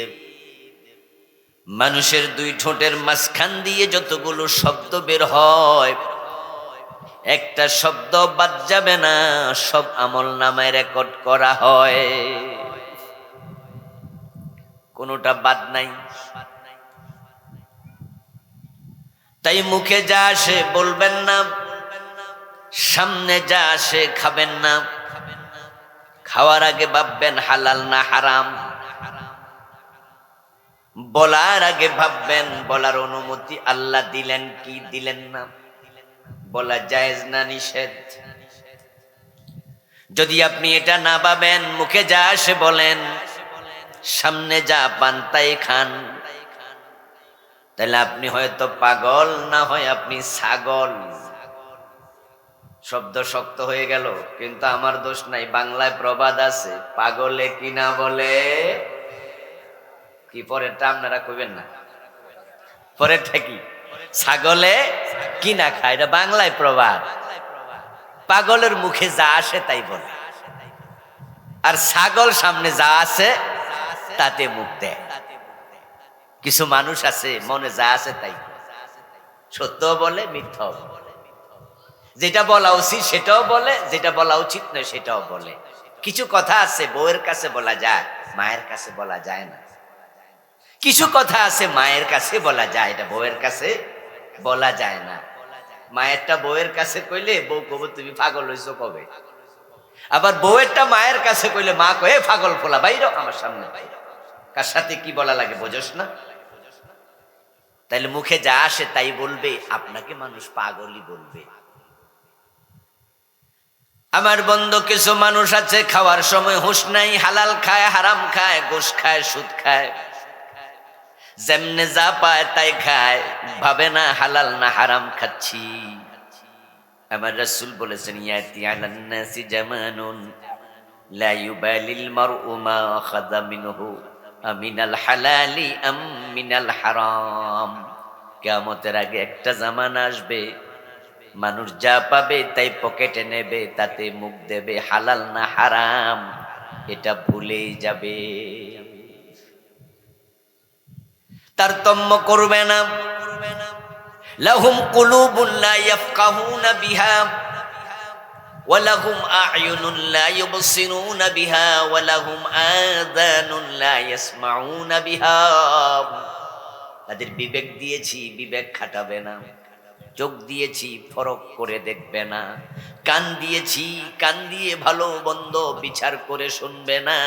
মানুষের দুই ঠোঁটের মাঝখান দিয়ে যতগুলো শব্দ বের হয়, একটা শব্দ বাদ যাবে না, সব আমল নামায় রেকর্ড করা হয়, কোনোটা বাদ নাই। তাই মুখে যা আসে বলবেন না, সামনে যা আসে খাবেন না, খাওয়ার আগে ভাববেন হালাল না হারাম, বলার আগে ভাববেন বলার অনুমতি আল্লাহ দিলেন কি দিলেন না, বলা জায়েজ না নিষেধ। যদি আপনি এটা না ভাবেন, মুখে যা আসে বলেন, সামনে যা পান তাই খান, তাহলে আপনি হয়তো পাগল, না হয় আপনি ছাগল। শব্দ শক্ত হয়ে গেল, কিন্তু আমার দোষ নাই। বাংলায় প্রবাদ আছে, পাগলে কিনা বলে কি, পরেরটা আপনারা কইবেন না, পরেরটা কি, ছাগলে কিনা খায়, এটা বাংলায় প্রবাদ। পাগলের মুখে যা আসে তাই বলে, আর ছাগল সামনে যা আছে তাতে মুখ দেয়। কিছু মানুষ আছে মনে যা আছে তাই, সত্য বলে মিথ্যাও বলে, যেটা বলা উচিত সেটাও বলে, যেটা বলা উচিত নয় সেটাও বলে। কিছু কথা আছে বউয়ের কাছে বলা যায়, মায়ের কাছে বলা যায় না। কিছু কথা আছে মায়ের কাছে বলা যায়, এটা বউয়ের কাছে বলা যায় না। মায়েরটা বউয়ের কাছে কইলে বউ কবে তুমি পাগল হইছো কবে, আবার বউয়েরটা মায়ের কাছে কইলে মা কয়ে পাগল ফোলা বাইর আমার সামনে। কার সাথে কি বলা লাগে বোঝস না? তাইলে মুখে যা আসে তাই বলবে, আপনাকে মানুষ পাগলই বলবে। আমার বন্ধু, কিছু মানুষ আছে খাওয়ার সময় হুঁশ নাই, হালাল খায়, হারাম খায়, ঘুষ খায়, সুদ খায়, যেমনে যা পায় তাই খায়, ভাবে না হালাল না হারাম খাচ্ছি। আমার রাসূল বলেছেন, ইয়াতি আলান নাসি জামানুন লা ইউবালিল মারউ মা আখাযা মিনহু আমিনাল হালালি আম মিনাল হারাম। কিয়ামতের আগে একটা জামানা আসবে, মানুষ যা পাবে তাই পকেটে নেবে, তাতে মুখ দেবে হালাল না হারাম এটা ভুলেই যাবে, তারতম্য করবে না। লাহুম কুলুবুন লা ইয়াফকাহুনা বিহা ওয়া লাহুম আ'য়ুনুন লা ইউবসিরুনা বিহা ওয়া লাহুম আযানুন লা ইয়াসমাউনা বিহা। তাদের বিবেক দিয়েছি, বিবেক খাটাবে না। চোখ দিয়েছি, ফরক করে দেখবে না। কান দিয়েছি, কান দিয়ে ভালো মন্দ বিচার করে শুনবে না।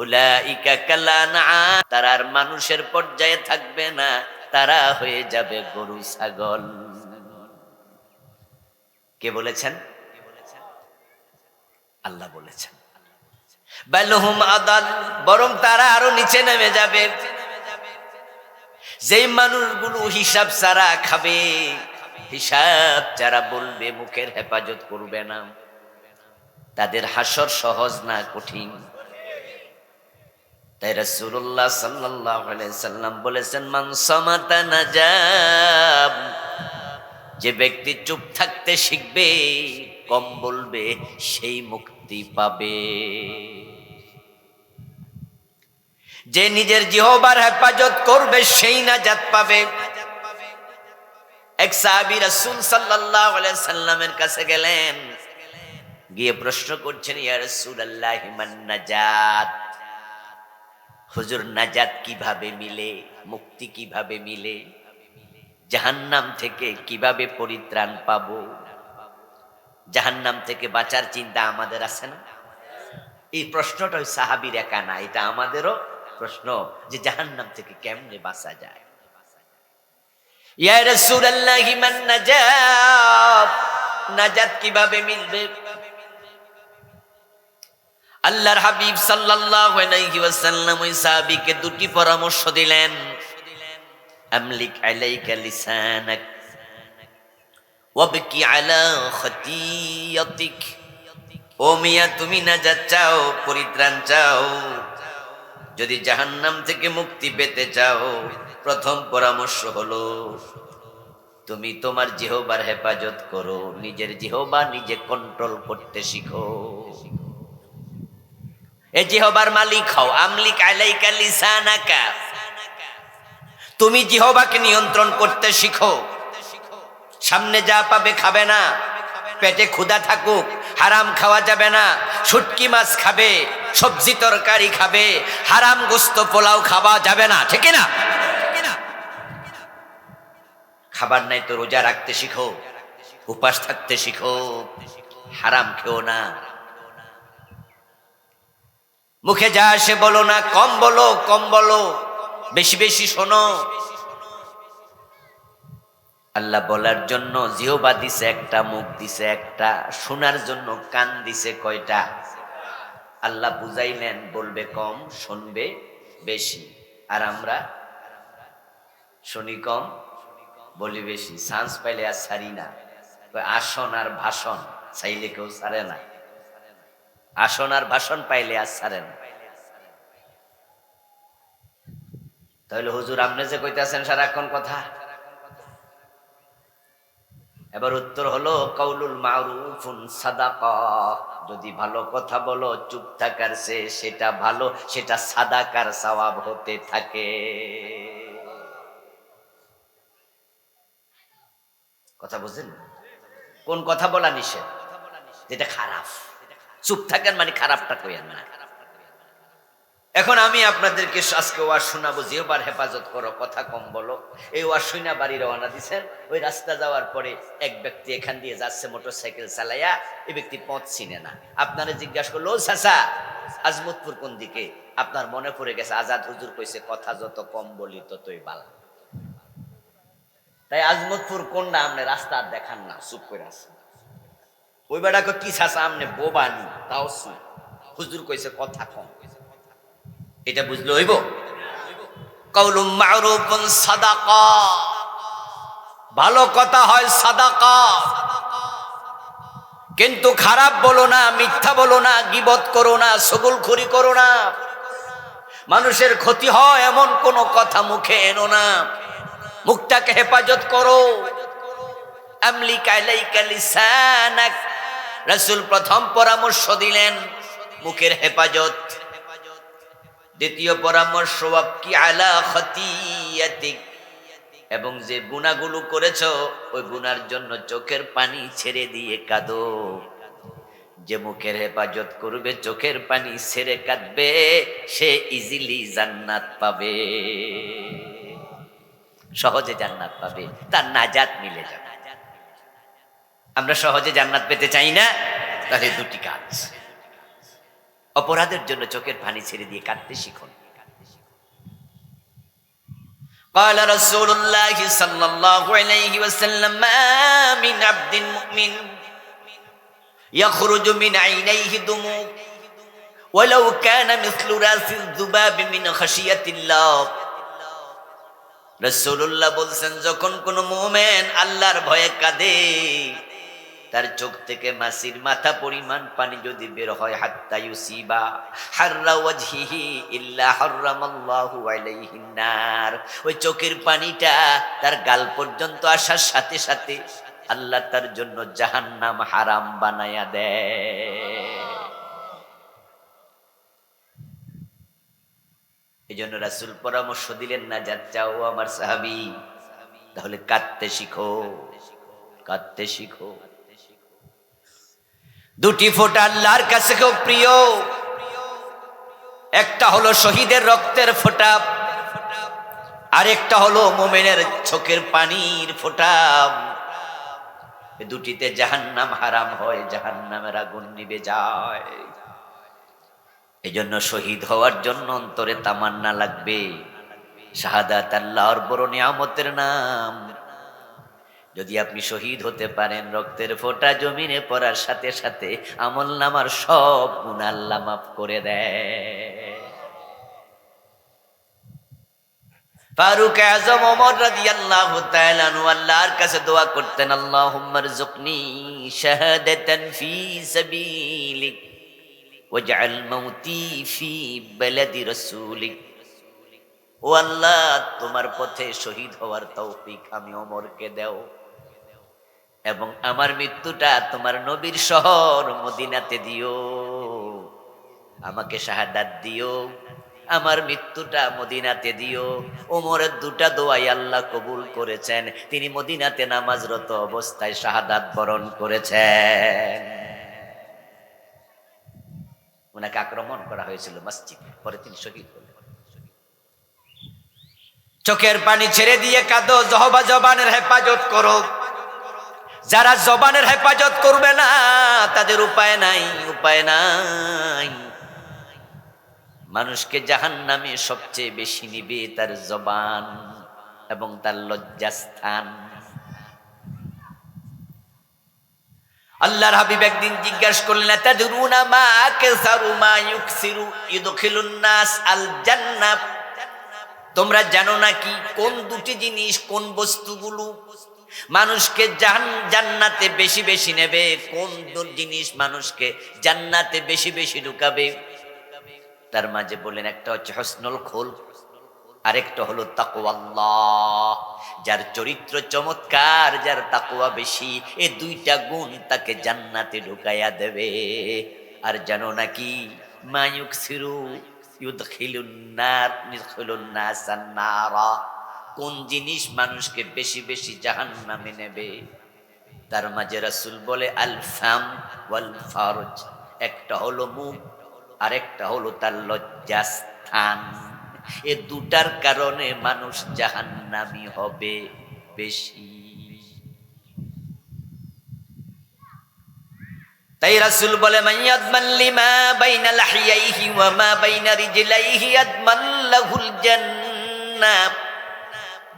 উলাইকা কালানআম, তারা আর মানুষের পর্যায়ে থাকবে না, তারা হয়ে যাবে গরু ছাগল। কে বলেছেন? আল্লাহ বলেছেন। বালহুম আদাল, বরং তারা আরো নিচে নেমে যাবে। যেই মানুষগুলো হিসাব ছাড়া খাবে, হিসাব ছাড়া বলবে, মুখের হেফাজত করবে না, তাদের হাসর সহজ না কঠিন। তাই রাসূলুল্লাহ সাল্লাল্লাহু আলাইহি সাল্লাম বলেছেন, মান সামাতা নাজাব, যে ব্যক্তি চুপ থাকতে শিখবে, কম বলবে, সেই মুক্তি পাবে। যে নিজের জিহ্বার হেফাজত করবে সেই নাজাত পাবে। এক সাহাবী রাসূল সাল্লাল্লাহু আলাইহি সাল্লামের কাছে গেলেন, গিয়ে প্রশ্ন করছেন, ইয়া রাসূলুল্লাহ মান নাজাত, হুজুর নাজাত কিভাবে মিলে, মুক্তি কিভাবে মিলে, জাহান্নাম থেকে কিভাবে পরিত্রাণ পাবো? জাহান্নাম থেকে বাঁচার চিন্তা আমাদের আছে না? এই প্রশ্নটা ওই সাহাবীর একা না, এটা আমাদেরও প্রশ্ন, যে জাহান্নাম থেকে কেমনে বাঁচা যায়। ইয়া রাসূলুল্লাহ মান নাজাত, নাজাত কিভাবে মিলবে? আল্লাহর হাবিব সাল্লাল্লাহু আলাইহি ওয়াসাল্লাম ওই সাহাবীকে দুটি পরামর্শ দিলেন। আমলিক আলাইকা লিসানাক ওয়াবকি আলা খাতিয়াতিক। ও মিয়া, তুমি নাজাত চাও, পরিত্রাণ চাও, যদি জাহান্নাম থেকে মুক্তি পেতে চাও, প্রথম পরামর্শ হলো তুমি তোমার জিহ্বার হেফাজত করো, নিজের জিহ্বা নিজে কন্ট্রোল করতে শিখো। এ জিহ্বার মালিক হও। আমলিক আলাইকা লিসানাকা, তুমি জিহ্বাকে নিয়ন্ত্রণ করতে শিখো। সামনে যা পাবে খাবে না, পেটে ক্ষুধা থাকুক হারাম খাওয়া যাবে না। শুটকি মাছ খাবে, সবজি তরকারি খাবে, হারাম গোস্ত পোলাও খাওয়া যাবে না, ঠিক না? খাবার নাই তো রোজা রাখতে শিখো, উপাস থাকতে শিখো, হারাম খেও না। মুখে যা আসে বলো না, কম বলো, কম বলো, বেশি বেশি শোনো। আল্লাহ বলার জন্য জিহ্বা দিছে একটা, মুখ দিছে একটা, শোনার জন্য কান দিছে কয়টা? আল্লাহ বুঝাইলেন বলবে কম, শুনবে বেশি। আর আমরা শুনি কম, বলি বেশি। চান্স পাইলে আর ছাড়ি না। আসন আর ভাষণ চাইলে কেউ ছাড়ে না। আসন আর ভাষণ পাইলে আর ছাড়ে না। তাহলে হুজুর আপনি যে কইতাছেন সারাক্ষণ কথা, এবার উত্তর হলো কাউলুল মারুফুন সাদাকা। যদি ভালো কথা বলো, চুপ থাকার চেয়ে সেটা ভালো, সেটা সাদাকার সওয়াব হতে থাকে। কথা বুঝলেন? কোন কথা বলা নিষেধ? যেটা খারাপ। চুপ থাকেন মানে খারাপটা কইেন না। এখন আমি আপনাদেরকে আজকে ওয়াজ শোনাবো, জিহ্বার হেফাজত করো, কথা কম বলো। এই ওয়াজ শুনা বাড়ি রওনা দিছেন। ওই রাস্তা যাওয়ার পরে এক ব্যক্তি এখান দিয়ে যাচ্ছে মোটরসাইকেল চালাইয়া। এই ব্যক্তি পথ চিনে না। আপনারা জিজ্ঞাসা করলো, চাচা আজমতপুর কোন দিকে? আপনার মনে পড়ে গেছে আজাদ হুজুর কইছে কথা যত কম বলি ততই ভালো। তাই আজমতপুর কোনটা আপনি রাস্তা দেখান না, চুপ করে আছেন। ওই বেড়াকে কি চাচা আপনি বোবানি, তাও হুজুর কইছে কথা কম, এটা বুঝলে হইব? কাউলুম মারুফুন সাদাকা, ভালো কথা হয় সাদাকা। কিন্তু খারাপ বলো না, মিথ্যা বলো না, গীবত করো না, চুগলখড়ি করো না। মানুষের ক্ষতি হয় এমন কোন কথা মুখে এনো না। মুখটাকে হেফাজত করো। আমলিক আলাইকা লিসানাক, রাসূল প্রথম পরামর্শ দিলেন মুখের হেফাজত। দ্বিতীয় পরামর্শ ওয়াবকি আলা খতিয়াতিক, এবং যে গুনাহগুলো করেছো ওই গুনার জন্য চোখের পানি ছেড়ে দিয়ে কাঁদো। যে মুখের হেফাজত করবে, চোখের পানি ছেড়ে কাঁদবে, সে ইজিলি জান্নাত পাবে, সহজে জান্নাত পাবে, তার নাজাত মিলে যাবে। আমরা সহজে জান্নাত পেতে চাই না? তাহলে দুটি কাজ। অপরাধের জন্য চোখের পানি ছেড়ে দিয়ে কাঁদতে শিখুন। قال رسول الله صلى الله عليه وسلم ما من عبد مؤمن يخرج من عينيه دموع ولو كان مثل راس الذباب من خشية الله। রাসূলুল্লাহ বলছেন, যখন কোন মুমিন আল্লাহর ভয়ে কাঁদে, তার চোখ থেকে মাছির মাথা পরিমাণ পানি যদি বের হয়, হাত্তা ইউসিবা হাররা ওয়াজহিহি ইল্লা হারামাল্লাহু আলাইহিন নার, ওই চোখের পানিটা তার গাল পর্যন্ত আসার সাথে সাথে আল্লাহ তার জন্য জাহান্নাম হারাম বানায়া দেয়। এজন্য রাসূল পরামর্শ দিলেন, নাজাত চাও আমার সাহাবী, তাহলে কাঁদতে শিখো, কাঁদতে শিখো। দুটি ফোঁটা আল্লাহর কাছে খুব প্রিয়। একটা হলো শহীদের রক্তের ফোঁটা, আর একটা হলো মুমিনের চোখের পানির ফোঁটা। এই দুটিতে জাহান্নাম হারাম হয়, জাহান্নামের আগুন নিভে যায়। এজন্য শহীদ হওয়ার জন্য অন্তরে তামান্না লাগবে। শাহাদাত আল্লাহর বড় নিয়ামতের নাম। যদি আপনি শহীদ হতে পারেন, রক্তের ফোঁটা জমিনে পড়ার সাথে সাথে আমলনামার সব গুনাহ আল্লাহ মাফ করে দেয়। ফারুক আযম ওমর রাদিয়াল্লাহু তাআলা আনহু আল্লাহর কাছে দোয়া করতেন, আল্লাহুম্মা রযুকনি শাহাদাতান ফি সাবিলিক ওয়াজআল মাউতি ফি বালাদি রাসূলিক। ও আল্লাহ, তোমার পথে শহীদ হওয়ার তৌফিক আমি ওমরকে দাও। এবং আমার মৃত্যুটা তোমার নবীর শহর মদিনাতে দিও, আমাকে শাহাদাত দিও, আমার মৃত্যুটা মদিনাতে দিও। ওমরের দুটা দোয়াই আল্লাহ কবুল করেছেন, তিনি মদিনাতে নামাজরত অবস্থায় শাহাদাত বরণ করেছেন। ওনাকে আক্রমণ করা হয়েছিল মসজিদে, পরে তিনি শহীদ হলেন। চোখের পানি ছেড়ে দিয়ে কাঁদো, জবানের হেফাজত করো। যারা জবানের হেফাজত করবে না তাদের উপায় নাই, উপায় নাই। মানুষকে জাহান্নামে সবচেয়ে বেশি নিবে তার জবান এবং তার লজ্জাস্থান। আল্লাহর হাবিব একদিন জিজ্ঞাসা করলেন, তাদরুনা মা আকসারু মা ইউকসিরু ইদখিলুন নাস আল জান্নাহ, তোমরা জানো নাকি কোন দুটি জিনিস, কোন বস্তুগুলো মানুষকে জান্নাতে বেশি বেশি নেবে, কোন জিনিস মানুষকে জান্নাতে বেশি বেশি ঢুকাবে? তার মাঝে বলেন, একটা হচ্ছে হসনুল খুলক, আরেকটা হলো তাকওয়াল্লাহ। যার চরিত্র চমৎকার, যার তাকওয়া বেশি, এই দুইটা গুণ তাকে জান্নাতে ঢুকাইয়া দেবে। আর জানো নাকি মায়ুকসিরু ইউদখিলুন নাসান নারা, কোন জিনিস মানুষকে বেশি বেশি জাহান্নামে নেবে? তার মাঝে রাসূল বলে আল ফাম ওয়াল ফারজ, একটা হলো মুখ, আরেকটা হলো তার লজ্জাস্থান। এ দুটার কারণে মানুষ জাহান্নামী হবে বেশি। তাই রাসূল বলে, মাইয়াদমান লিমা বাইনা লাহিয়াইহি ওয়া মা বাইনা রিজলাইহি আদমান লাহুল জান্নাহ,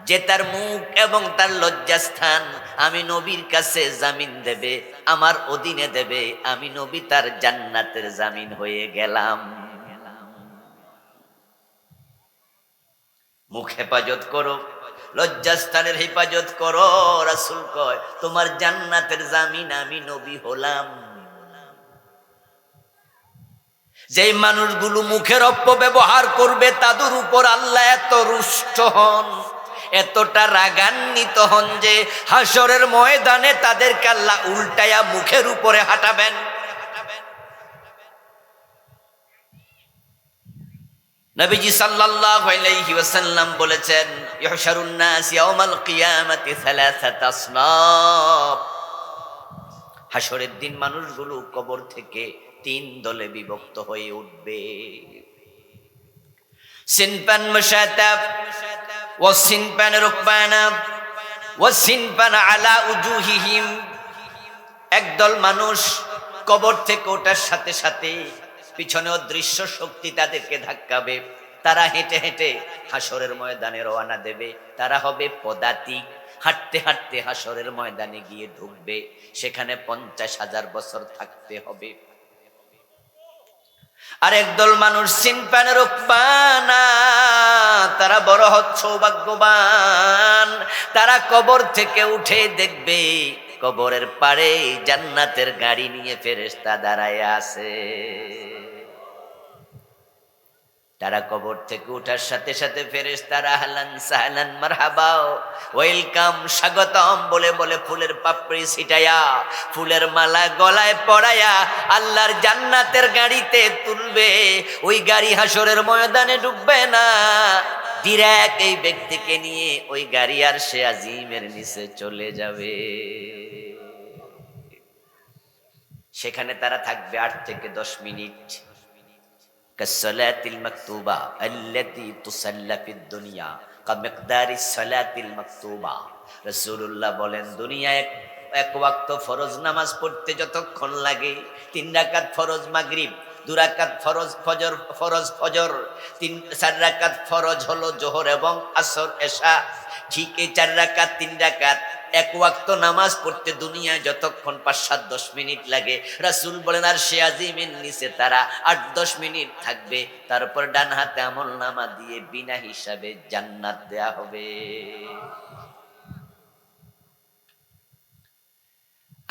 যে তার মুখ এবং তার লজ্জাস্থান আমি নবীর কাছে জামিন দেবে, আমার অধীনে দেবে, আমি নবী তার জান্নাতের জামিন হয়ে গেলাম। মুখ হেফাজত করো, লজ্জাস্থানের হেফাজত করো। রাসূল কয়, তোমার জান্নাতের জামিন আমি নবী হলাম। যেই মানুষগুলো মুখের অপব্যবহার করবে তাদের উপর আল্লাহ এত রুষ্ট হন, এতটা রাগান্বিত হন যে হাসরের ময়দানে তাদেরকে আল্লাহ উল্টায়া মুখের উপরে হাঁটাবেন। নবীজি সাল্লাল্লাহু আলাইহি ওয়াসাল্লাম বলেছেন, ইহশারুন নাস ইয়াউমাল কিয়ামাতি সালাসাতা আসনাফ, হাসরের দিন মানুষগুলো কবর থেকে তিন দলে বিভক্ত হয়ে উঠবে। সিনফান মুশাতাব ওয়া সিনফান রুকবানা ওয়া সিনফান আলা উজুহিহিম, একদল মানুষ কবর থেকে ওঠার সাথে সাথে পিছনে অদৃশ্য শক্তি তাদেরকে ধাক্কাবে, তারা হেঁটে হেঁটে হাসরের ময়দানে রওনা দেবে। তারা হবে পদাতিক, হাঁটতে হাঁটতে হাসরের ময়দানে গিয়ে ঢুকবে, সেখানে 50,000 বছর থাকতে হবে। আর একদল মানুষ সিনফানের রুকবানা, তারা বড় সৌভাগ্যবান, তারা কবর থেকে উঠে দেখবে কবরের পাড়ে জান্নাতের গাড়ি নিয়ে ফেরেশতা দাঁড়ায় আছে। তারা কবর থেকে ওঠার সাথে সাথে ফেরেশতারা আহলান সাহলান মারহাবা ওয়েলকাম স্বাগতম বলে বলে ফুলের পাপড়ি ছিটায়া, ফুলের মালা গলায় পরায়া আল্লাহর জান্নাতের গাড়িতে তুলবে। ওই গাড়ি হাসরের ময়দানে ডুববে না, ডিরেক্ট এই ব্যক্তিকে নিয়ে ওই গাড়ি আর সে আজিমের নিচে চলে যাবে। সেখানে তারা থাকবে 8 থেকে 10 মিনিট। কাসসালাতিল মাকতুবা আল্লাতী তুসাল্লা ফিদ দুনিয়া কামিকদারিস সালাতিল মাকতুবা। রাসূলুল্লাহ বলেন, দুনিয়ায় এক ওয়াক্ত ফরজ নামাজ পড়তে যতক্ষণ লাগে, 3 রাকাত ফরজ মাগরিব, 2 রাকাত ফরজ ফজর, ফরজ ফজর, 4 রাকাত ফরজ হলো জোহর এবং আসর এশা, ঠিক এই 4 রাকাত 3 রাকাত এক ওয়াক্ত নামাজ পড়তে দুনিয়ায় যতক্ষণ 5-7-10 মিনিট লাগে, রাসূল বলেন আর সে আজিমের নিচে তারা 8-10 মিনিট থাকবে, তারপর ডান হাতে আমল নামা দিয়ে বিনা হিসাবে জান্নাত দেয়া হবে।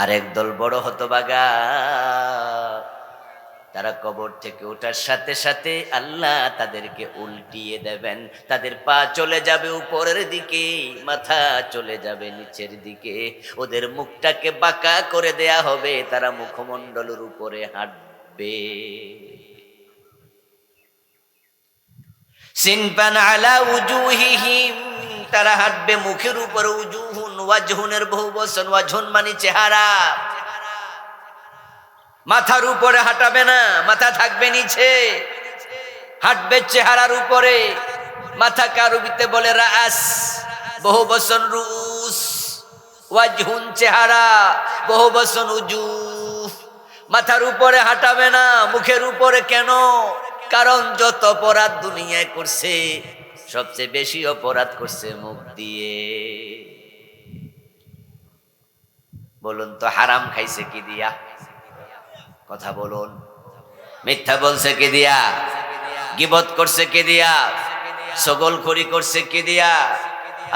আর একদল বড় হতভাগা, তারা কবর থেকে ওঠার সাথে সাথে আল্লাহ তাদেরকে উল্টিয়ে দেবেন। তাদের পা চলে যাবে উপরের দিকে, মাথা চলে যাবে নিচের দিকে, ওদের মুখটাকে বাঁকা করে দেয়া হবে, তারা মুখমণ্ডলের উপরে হাঁটবে। সিনফান আলা উজুহিহিম, তারা হাঁটবে মুখের উপর। উজুহুন, ওয়াজহুনের বহু বচন, ওয়াজহুন মানে চেহারা। মাথার উপরে হাঁটাবে না, মাথা থাকবে নিচে, হাঁটবে চেহারার উপরে। মাথাকে আরবিতে বলে রাস, বহু বচন রুস। ওয়াজহুন চেহারা, বহু বচন উজুহ। মাথার উপরে হাঁটাবে না, মুখের উপরে। কেন? কারণ যত অপরাধ দুনিয়ায় করছে, সবচেয়ে বেশি অপরাধ করছে মুখ দিয়ে। বলুন তো, হারাম খাইছে কি দিয়া? কথা বলুন। মিথ্যা বলছে কি দিয়া? গীবত করছে কি দিয়া? ছগলখড়ি করছে কি দিয়া?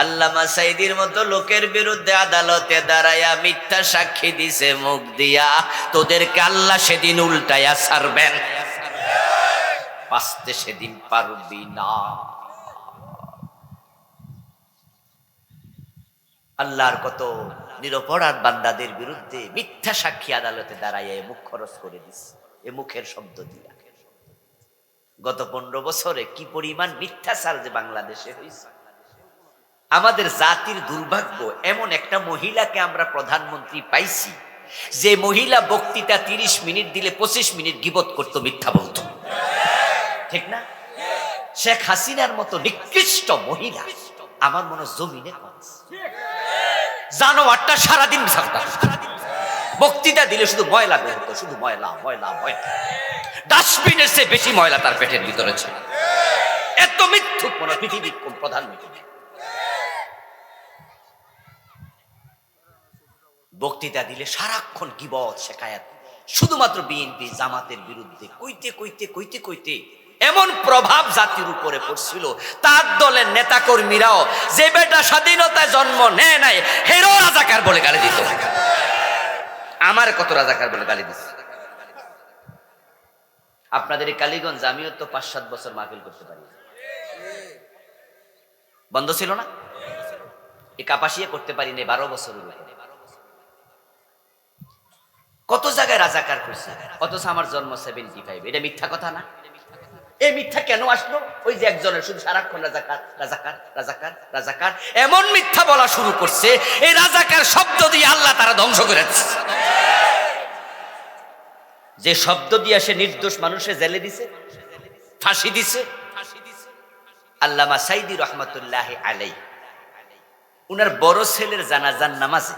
আল্লামা সাঈদীর মতো লোকের বিরুদ্ধে আদালতে দাঁড়ায়া মিথ্যা সাক্ষী দিছে মুখ দিয়া। তোদেরকে আল্লাহ সেদিন উল্টায়া ছাড়বেন, বাঁচতে সেদিন পারবি না। আল্লাহর কত নিরপরাধ বান্দাদের বিরুদ্ধে মিথ্যা সাক্ষী আদালতে দাঁড়াইয়া মুখ খরচ করে দিচ্ছে এ মুখের শব্দ দিয়া। গত 15 বছরে কি পরিমাণ মিথ্যাচার যে বাংলাদেশে হয়েছে। আমাদের জাতির দুর্ভাগ্য, এমন একটা মহিলাকে আমরা প্রধানমন্ত্রী পাইছি, যে মহিলা বক্তৃতা 30 মিনিট দিলে 25 মিনিট গীবত করতো, মিথ্যা বলতো। ঠিক না? শেখ হাসিনার মতো নিকৃষ্ট মহিলা আমার মনে জমিনে জানোয়ারটা সারাদিন বক্তৃতা দিলে শুধু ময়লা বের হতো, শুধু ময়লা ময়লা ময়লা। ডাস্টবিনের চেয়ে বেশি ময়লা তার পেটের ভিতরে ছিল। এত মিথ্যুক মনে পৃথিবীর কোন প্রধানমন্ত্রী। বক্তৃতা দিলে সারাক্ষণ গীবত শেখায়াত, শুধুমাত্র বিএনপি জামাতের বিরুদ্ধে কইতে কইতে কইতে কইতে এমন প্রভাব জাতির উপরে পড়ছিল, তার দলের নেতা কর্মীরাও যে বেটা স্বাধীনতায় জন্ম নেয় নাই হেরো রাজাকার বলে গালি দিত। আমার কত রাজাকার বলে গালি দিচ্ছে। আপনাদের এই কালীগঞ্জ আমিও তো 5-7 বছর মাহফিল করতে পারি, বন্ধ ছিল না? এই কাপাসিয়া করতে পারি না 12 বছর। কত জায়গায় রাজাকার করছে, অথচ আমার জন্ম 75। এটা মিথ্যা কথা না? এই মিথ্যা কেন আসলো? ওই যে একজনের শুধু সারাক্ষণ রাজাকার রাজাকার রাজাকার রাজাকার, এমন মিথ্যা বলা শুরু করছে, এই রাজাকার শব্দ দিয়ে আল্লাহ তারা ধ্বংস করে দিচ্ছে। যে শব্দ দিয়ে সে নির্দোষ মানুষের জেলে দিছে, ফাঁসি দিছে। আল্লামা সাঈদী রহমাতুল্লাহ আলাইহি, উনার বড় ছেলের জানাজার নামাজে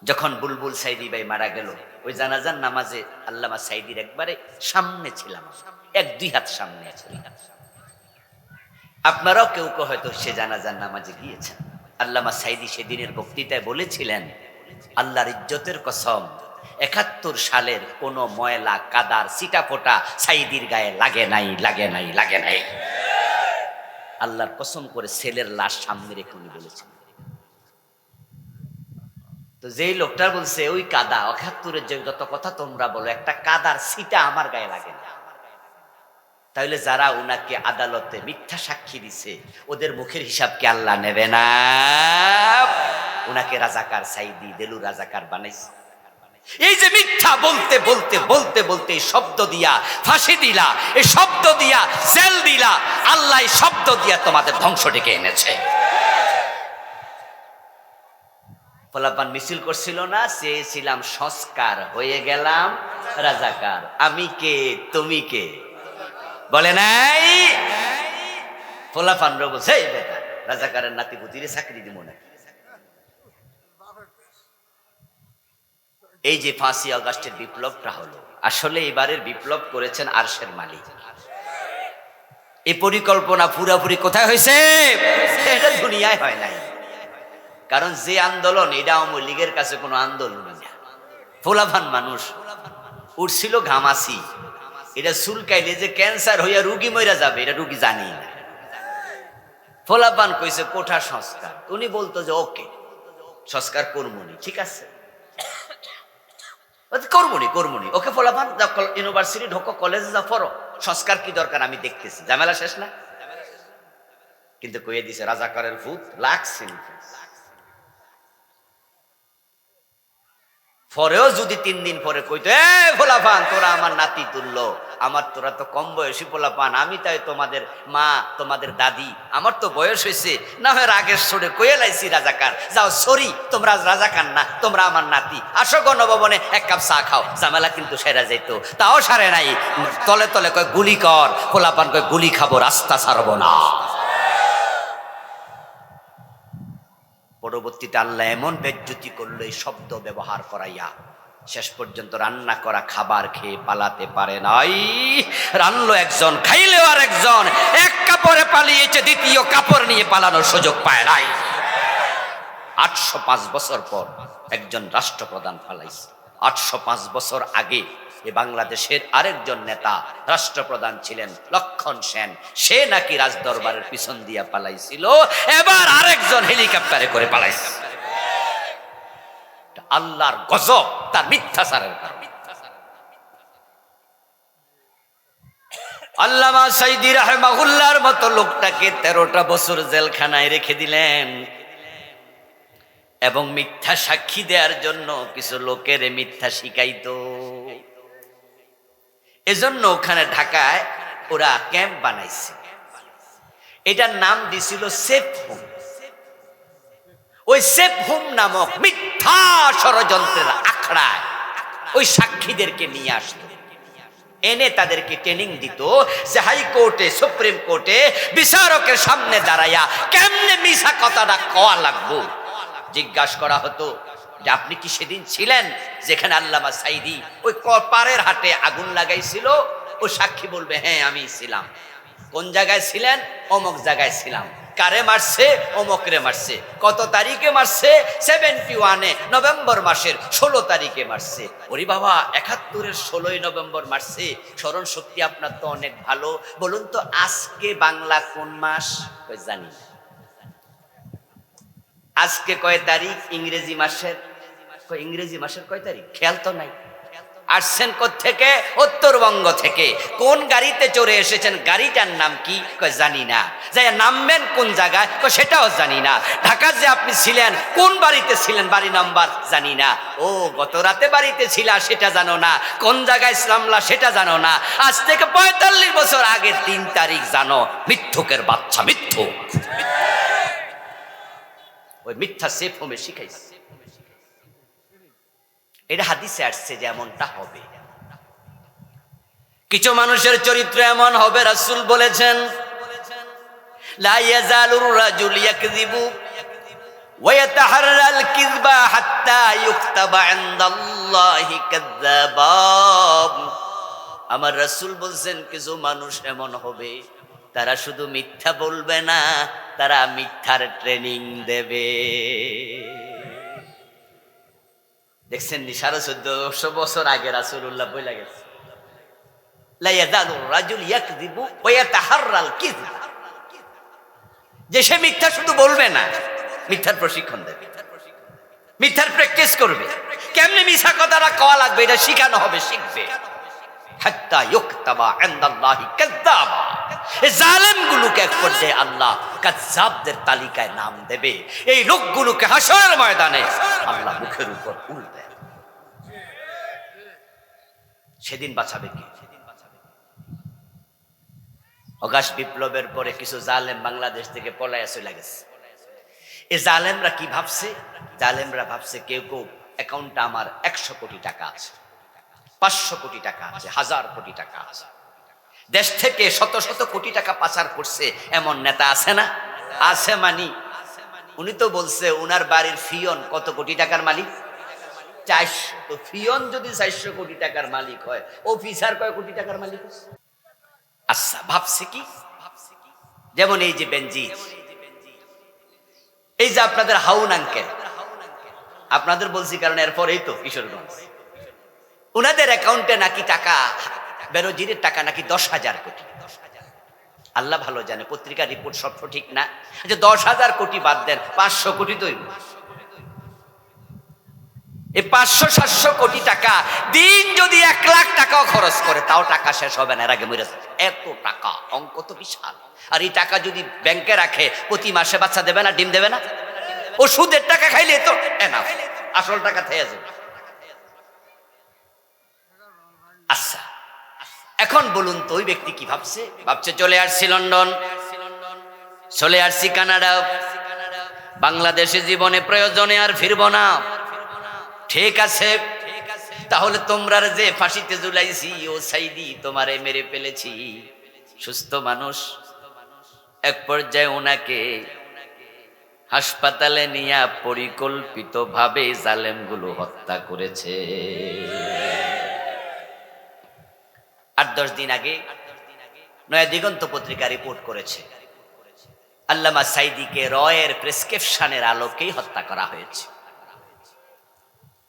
যখন বুলবুল সাঈদী ভাই মারা গেল, ওই জানাজার নামাজে আল্লামা সাঈদীর একবারে সামনে ছিলাম, 1-2 হাত সামনে ছিল। আপনারাও কেউ কেউ হয়তো সে জানাজার নামাজে গিয়েছেন। আল্লামা সাঈদী সেদিনের বক্তৃতায় বলেছিলেন, আল্লাহর ইজ্জতের কসম, 71 সালের কোন ময়লা কাদার ছিটাফোঁটা সাঈদীর গায়ে লাগে নাই, লাগে নাই, লাগে নাই। আল্লাহর কসম করে ছেলের লাশ সামনে রেখে উনি বলেছেন। তো যেই লোকটা বলছে ওই কাদা 71-এর যে যত কথা তোমরা বলো, একটা কাদার ছিটা আমার গায়ে লাগে না, তাহলে যারা উনাকে আদালতে মিথ্যা সাক্ষী দিছে ওদের মুখের হিসাব কি আল্লাহ নেবে না? উনাকে রাজাকার সাঈদী দেলু রাজাকার বানাইছে। এই যে মিথ্যা বলতে বলতে বলতে বলতে শব্দ দিয়া ফাঁসি দিলা, এই শব্দ দিয়া জেল দিলা, আল্লাহ এই শব্দ দিয়া তোমাদের ধ্বংস ডেকে এনেছে। পোলাপান মিছিল করছিল না, চেয়েছিলাম সংস্কার, হয়ে গেলাম রাজাকার। আমি কে তুমি কে বলে নাই? পোলাপান বলছে এই বেটা রাজাকারের নাতি পুতিরে চাকরি দিব না। এই যে 5ই আগস্টের বিপ্লবটা হলো, আসলে এবারের বিপ্লব করেছেন আরশের মালিক। এই পরিকল্পনা পুরাপুরি কোথায় হয়েছে? এটা দুনিয়ায় হয় নাই। কারণ যে আন্দোলন, এটা আওয়ামী লীগের কাছে কোনো আন্দোলন না। পোলাপান মানুষ উঠছিল ঘামাসি, এটা চুলকাইলে যে ক্যান্সার হইয়া রুগী মইরা যাবে এটা রুগী জানি না। পোলাপান কইছে কোঠা সংস্কার, উনি বলতো যে ওকে সংস্কার করবনি, ঠিক আছে। কর্মণি ওকে ফলাফান ইউনিভার্সিটি ঢোকো, কলেজে যা পড়ো, সংস্কার কি দরকার আমি দেখতেছি, ঝামেলা শেষ না? কিন্তু কইয়ে দিছে রাজাকারের ভূত লাগছে। পরেও যদি 3 দিন পরে কইতো এ ফোলাপান তোরা আমার নাতি তুললো, আমার তোরা তো কম বয়সী ফোলাপান, আমি তাই তোমাদের মা তোমাদের দাদি, আমার তো বয়স হয়েছে, না হয় রাগের সরে কয়ে লাইছি রাজাকার, যাও সরি তোমরা রাজাকার না, তোমরা আমার নাতি, আসো গণভবনে 1 কাপ চা খাও, ঝামেলা কিন্তু সেরা যাইতো। তাও সারে নাই, তলে তলে কয় গুলি কর, ফোলাপান কয় গুলি খাবো, রাস্তা ছাড়বো না। পরবর্তীতে আল্লাহ এমন বেজ্জতি করলো এই শব্দ ব্যবহার করাইয়া, শেষ পর্যন্ত রান্না করা খাবার খেয়ে পালাতে পারে নাই। রান্নলো একজন, খাইলেও আর একজন, এক কাপড়ে পালিয়েছে, দ্বিতীয় কাপড় নিয়ে পালানোর সুযোগ পায় নাই। 805 বছর পর একজন রাষ্ট্রপ্রধান পালাইছে। 805 বছর আগে এ বাংলাদেশের আরেকজন নেতা রাষ্ট্রপ্রধান ছিলেন লক্ষণ সেন, সে নাকি রাজদরবারের পিছন দিয়া পালাইছিল, এবার আরেকজন হেলিকপ্টারে করে পালাইছে। আল্লাহর গজব তার মিথ্যাচারের কারণে। আল্লামা সাইদি রাহিমাহুল্লাহর মতো লোকটাকে 13টা বছর জেলখানায় রেখে দিলেন এবং মিথ্যা সাক্ষী দেওয়ার জন্য কিছু লোকের মিথ্যা শিখাইতো। এজন্য ওখানে ঢাকায় ওরা ক্যাম্প বানাইছে, এটার নাম দিছিল সেফ হোম। ওই সেফ হোম নামক মিথ্যা ষড়যন্ত্রের আখড়ায় ওই সাক্ষীদেরকে নিয়ে আসতো, এনে তাদেরকে ট্রেনিং দিত যে হাইকোর্টে সুপ্রিম কোর্টে বিচারকের সামনে দাঁড়াইয়া কেমনে মিছা কথাটা কওয়া লাগবো। জিজ্ঞাসা করা হতো যে আপনি কি সেদিন ছিলেন যেখানে আল্লামা সাইদি ওই পাড়ের হাটে আগুন লাগাইছিল? ও সাক্ষী বলবে হ্যাঁ আমি ছিলাম। কোন জায়গায় ছিলেন? অমুক জায়গায় ছিলাম। কারে মারছে? অমুকরে মারছে। কত তারিখে মারছে? 71 নভেম্বর মাসের 16 তারিখে মারছে। ওরে বাবা, 71-এর 16ই নভেম্বর মারছে, স্মরণ শক্তি আপনার তো অনেক ভালো। বলুন তো আজকে বাংলা কোন মাস? জানি না। আজকে কয় তারিখ ইংরেজি মাসের? ইংরেজি মাসের কয় তারিখ খেয়াল তো নাই। আসছেন কোত্থেকে? উত্তরবঙ্গ থেকে। কোন গাড়িতে চড়ে এসেছেন? গাড়িটার নাম কি? কয় জানি না। যাই নামবেন কোন জায়গায়? কয় সেটাও জানি না। ঢাকার যে আপনি ছিলেন কোন বাড়িতে ছিলেন? বাড়ি নাম্বার জানি না। ও গত রাতে বাড়িতে ছিলা সেটা জানো না, কোন জায়গায় ইসলামলা সেটা জানো না, আজ থেকে 45 বছর আগের 3 তারিখ জানো। মিথ্যুকের বাচ্চা, মিথ্যুক। ওই মিথ্যা সেফ হোমে শিখাইছে। এটা হাদিসে আসছে যে এমনটা হবে। কিছু মানুষের চরিত্র এমন হবে, রাসূল বলেছেন লা ইয়াজালুর রাজুল ইয়াকযিবু ওয়া ইয়াতাহাররাল কিযবা হাত্তা ইউকতাবা ইনদাল্লাহি কাযযাব। আমার রাসূল বলেন কিছু মানুষ এমন হবে, তারা শুধু মিথ্যা বলবে না, তারা মিথ্যার ট্রেনিং দেবে। দেখছেন নি 1450 বছর আগে রাসূলুল্লাহ বলে গেছে লা ইয়াজালুর রাজুল ইয়াকযিবু ওয়া ইয়াতাহাররাল কিযবা, যে সে মিথ্যা শুধু বলবে না, মিথ্যার প্রশিক্ষণ দেবে, মিথ্যার প্র্যাকটিস করবে। কেমনে মিথ্যা কথাটা কওয়া লাগবে এটা শিখানো হবে, শিখবে। হাত্তা ইউকতাবা ইনদাল্লাহি কাযযাবা, এই জালেমগুলোকে এক পর্যায়ে আল্লাহ কাযযাবদের তালিকায় নাম দেবে। এই লোকগুলোকে হাসরের ময়দানে আল্লাহ মুখের উপর উল্টে সেদিন বাঁচাবে কি? অগাস্ট বিপ্লবের পরে কিছু জালেম বাংলাদেশ থেকে পলায়া চলে গেছে। এই জালেমরা কি ভাবছে? জালেমরা ভাবছে কেউ কেউ অ্যাকাউন্টে আমার 100 কোটি টাকা আছে, 500 কোটি টাকা আছে, 1000 কোটি টাকা আছে। দেশ থেকে শত শত কোটি টাকা পাচার করছে এমন নেতা আছে না? আছে মানি। উনি তো বলছে উনার বাড়ির ফিয়ন কত কোটি টাকার মালিক? 400। তো ফিয়ন যদি 400 কোটি টাকার মালিক হয়, অফিসার কয় কোটি টাকার মালিক? আচ্ছা, ভাবছে কি? যেমন এই যে বেনজির, এই যে আপনাদের হাউন আঙ্কেল, আপনাদের বলছি কারণ এরপরেই তো কিশোরগঞ্জ, উনাদের অ্যাকাউন্টে নাকি টাকা, বেনজিরের টাকা নাকি 10,000 কোটি। আল্লাহ ভালো জানে, পত্রিকার রিপোর্ট সব ঠিক না। যে 10,000 কোটি বাদ দেন, 500 কোটি তো এই 500-700 কোটি টাকা দিন যদি 1 লাখ টাকাও খরচ করে তাও টাকা শেষ হবে না, এর আগে মরে যাবে। এত টাকা, অঙ্ক তো বিশাল। আর এই টাকা যদি ব্যাংকে রাখে প্রতি মাসে বাচ্চা দেবে না, ডিম দেবে না? ও সুদের টাকা খাইলে তো এনাফ, আসল টাকা থেকে যাবে। আচ্ছা, এখন বলুন তো ওই ব্যক্তি কি ভাবছে? ভাবছে চলে আসছি লন্ডন, চলে আসছি কানাডা, বাংলাদেশে জীবনে প্রয়োজনে আর ফিরবো না। ঠিক আছে, তাহলে তোমরা যে ফাঁসিতে ঝুলাইছি ও সাইদি তোমারে মেরে ফেলেছি। সুস্থ মানুষ, এক পর্যায়ে ওনাকে হাসপাতালে নিয়ে পরিকল্পিত ভাবে জালেমগুলো হত্যা করেছে। 8-10 দিন আগে নয়া দিগন্ত পত্রিকা রিপোর্ট করেছে আল্লামা সাইদিকে রয়ের প্রেসক্রিপশনের আলোকেই হত্যা করা হয়েছে।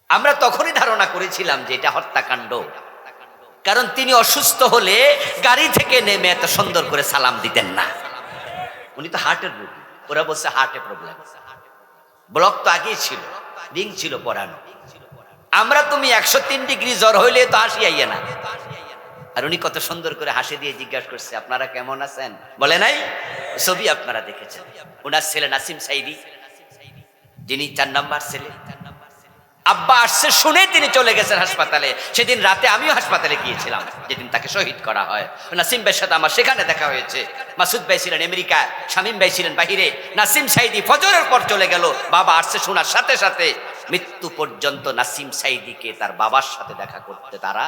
আমরা তখনই ধারণা করেছিলাম যে এটা হত্যাকাণ্ড, কারণ তিনি অসুস্থ হলে গাড়ি থেকে নেমে এত সুন্দর করে সালাম দিতেন না। উনি তো হার্টের রোগী, ওরা বলছে হার্টে প্রবলেম, ব্লক তো আগেই ছিল, রিং ছিল পরানো। আমরা তুমি 103 ডিগ্রি জ্বর হইলে তো হাসি আইয়া না, আর উনি কত সুন্দর করে হাসি দিয়ে জিজ্ঞাসা করছে আপনারা কেমন আছেন, বলে নাই? ছবি আপনারা দেখেছেন। ওনার ছেলে নাসিম সাইদি, যিনি 4 নাম্বার ছেলে, আব্বা আসছে শুনে তিনি চলে গেছেন হাসপাতালে। সেদিন রাতে আমিও হাসপাতালে গিয়েছিলাম, যেদিন তাকে শহীদ করা হয়। নাসিম ভাইয়ের সাথে আমার সেখানে দেখা হয়েছে। মাসুদ ভাই ছিলেন আমেরিকা, শামীম ভাই ছিলেন বাহিরে। নাসিম সাইদি ফজরের পর চলে গেল, বাবা আসছে শোনার সাথে সাথে মৃত্যু পর্যন্ত নাসিম সাইদিকে তার বাবার সাথে দেখা করতে তারা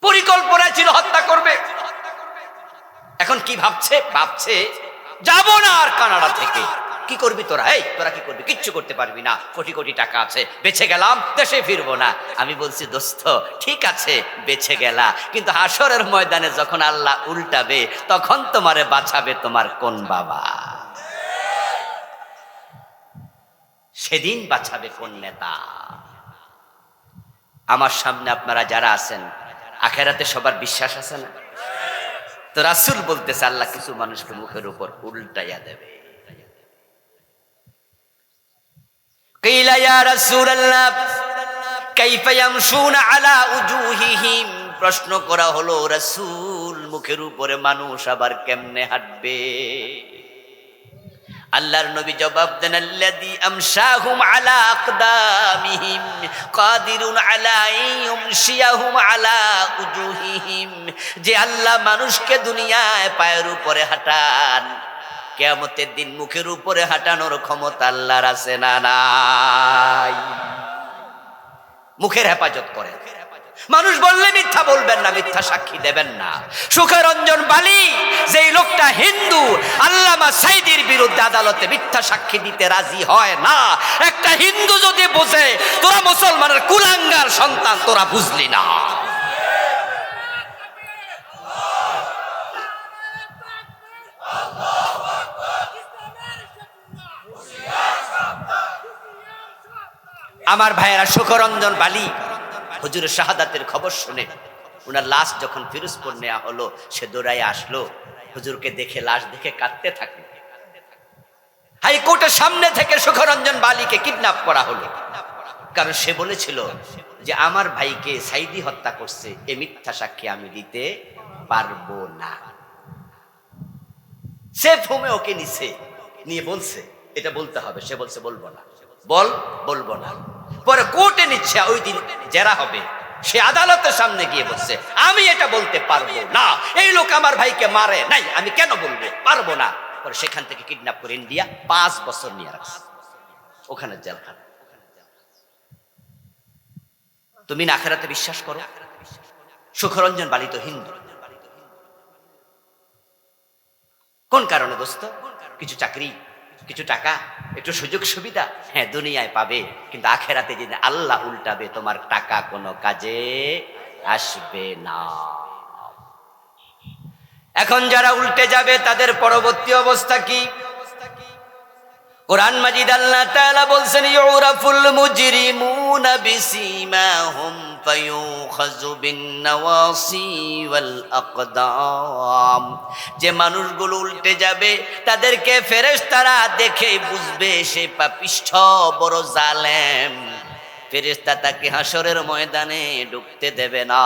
পরিকল্পনা ছিল হত্যা করবে। এখন কি ভাবছে? ভাবছে যাব না আর কানাডা থেকে। কি করবি তোরা? এই তোরা কি করবি? কিচ্ছু করতে পারবি না, কোটি কোটি টাকা আছে, বেঁচে গেলাম, দেশে ফিরবো না। আমি বলছি দোস্ত ঠিক আছে বেঁচে গেলা, কিন্তু হাসরের ময়দানে যখন আল্লাহ উল্টাবে তখন তোমারে বাঁচাবে তোমার কোন বাবা? সেদিন বাঁচাবে কোন নেতা? আমার সামনে আপনারা যারা আছেন, আখেরাতে সবার বিশ্বাস আছে না? তো রাসূল বলতেছে আল্লাহ কিছু মানুষকে মুখের উপর উল্টাইয়া দেবে। কিলা ইয়া রাসূলুল্লাহ কাইফা ইয়ামশুনা আলা উজুহিহিম, প্রশ্ন করা হলো রাসূল মুখের উপরে মানুষ আবার কেমনে হাঁটবে? আল্লাহর নবী জবাব দেন আল্লাযী আমশাহুম আলা আকদামিহিম কাদিরুন আলা ইয়ুমশিয়াহুম আলা উজুহিহিম, যে আল্লাহ মানুষকে দুনিয়ায় পায়ের উপরে হাঁটান, কিয়ামতের দিন মুখের উপরে হাঁটানোর ক্ষমতা আল্লাহর আছে না নাই? মুখের হেফাজত করেন। মানুষ বললে মিথ্যা বলবেন না, মিথ্যা সাক্ষী দেবেন না। সুখরঞ্জন বালি যেই লোকটা হিন্দু, আল্লামা সাইদির বিরুদ্ধে আদালতে মিথ্যা সাক্ষী দিতে রাজি হয় না। একটা হিন্দু যদি বোঝে তোরা মুসলমানের কুলাঙ্গার সন্তান, তোরা বুঝলি না। আমার ভাইয়েরা, সুখরঞ্জন বালি হুজুরের শাহাদাতের খবর শুনে ওনার লাশ যখন ফিরোজপুর নেওয়া হলো, সে দৌড়ায় আসলো, হুজুরকে দেখে লাশ দেখে কাঁদতে থাকলো। হাইকোর্টের সামনে থেকে সুখরঞ্জন বালিকে কিডন্যাপ করা হলো, কারণ সে বলেছিল যে আমার ভাইকে সাইদি হত্যা করছে, এ মিথ্যা সাক্ষী আমি দিতে পারবো না। সেফ হোমে ওকে নিছে, নিয়ে বলছে এটা বলতে হবে, সে বলছে বলবো না, বলবো না। পরে কোর্টে নিচ্ছে, ওই দিন জেরা হবে, সে আদালতের সামনে গিয়ে বলছে আমি এটা বলতে পারবো না, এই লোক আমার ভাইকে মারে নাই, আমি কেন বলবো, পারবো না। পরে সেখান থেকে কিডন্যাপ করে ইন্ডিয়া 5 বছর নিয়ে রাখছে, ওখানে জেলখানা। তুমি না আখিরাতে বিশ্বাস করো? সুখরঞ্জন বালি তো হিন্দু। কোন কারণে দোস্ত? কিছু চাকরি, কিছু টাকা, একটু সুযোগ সুবিধা, হ্যাঁ দুনিয়ায় পাবে, কিন্তু আখেরাতে যেদিন আল্লাহ উল্টাবে তোমার টাকা কোনো কাজে আসবে না। এখন যারা উল্টে যাবে তাদের পরবর্তী অবস্থা কি? কোরআন মাজিদ আল্লাহ তাআলা বলছেন ইউরাফুল মুজরিমুনা বিসীমাহুম ফায়ুখাযু বিন-নওয়াসি ওয়াল আকদাম। যে মানুষগুলো উল্টে যাবে তাদেরকে ফেরেশতারা দেখে বুঝবে সে পাপিষ্ঠ বড় জালেম। ফেরেশতা তাকে হাসরের ময়দানে ঢুকতে দেবে না,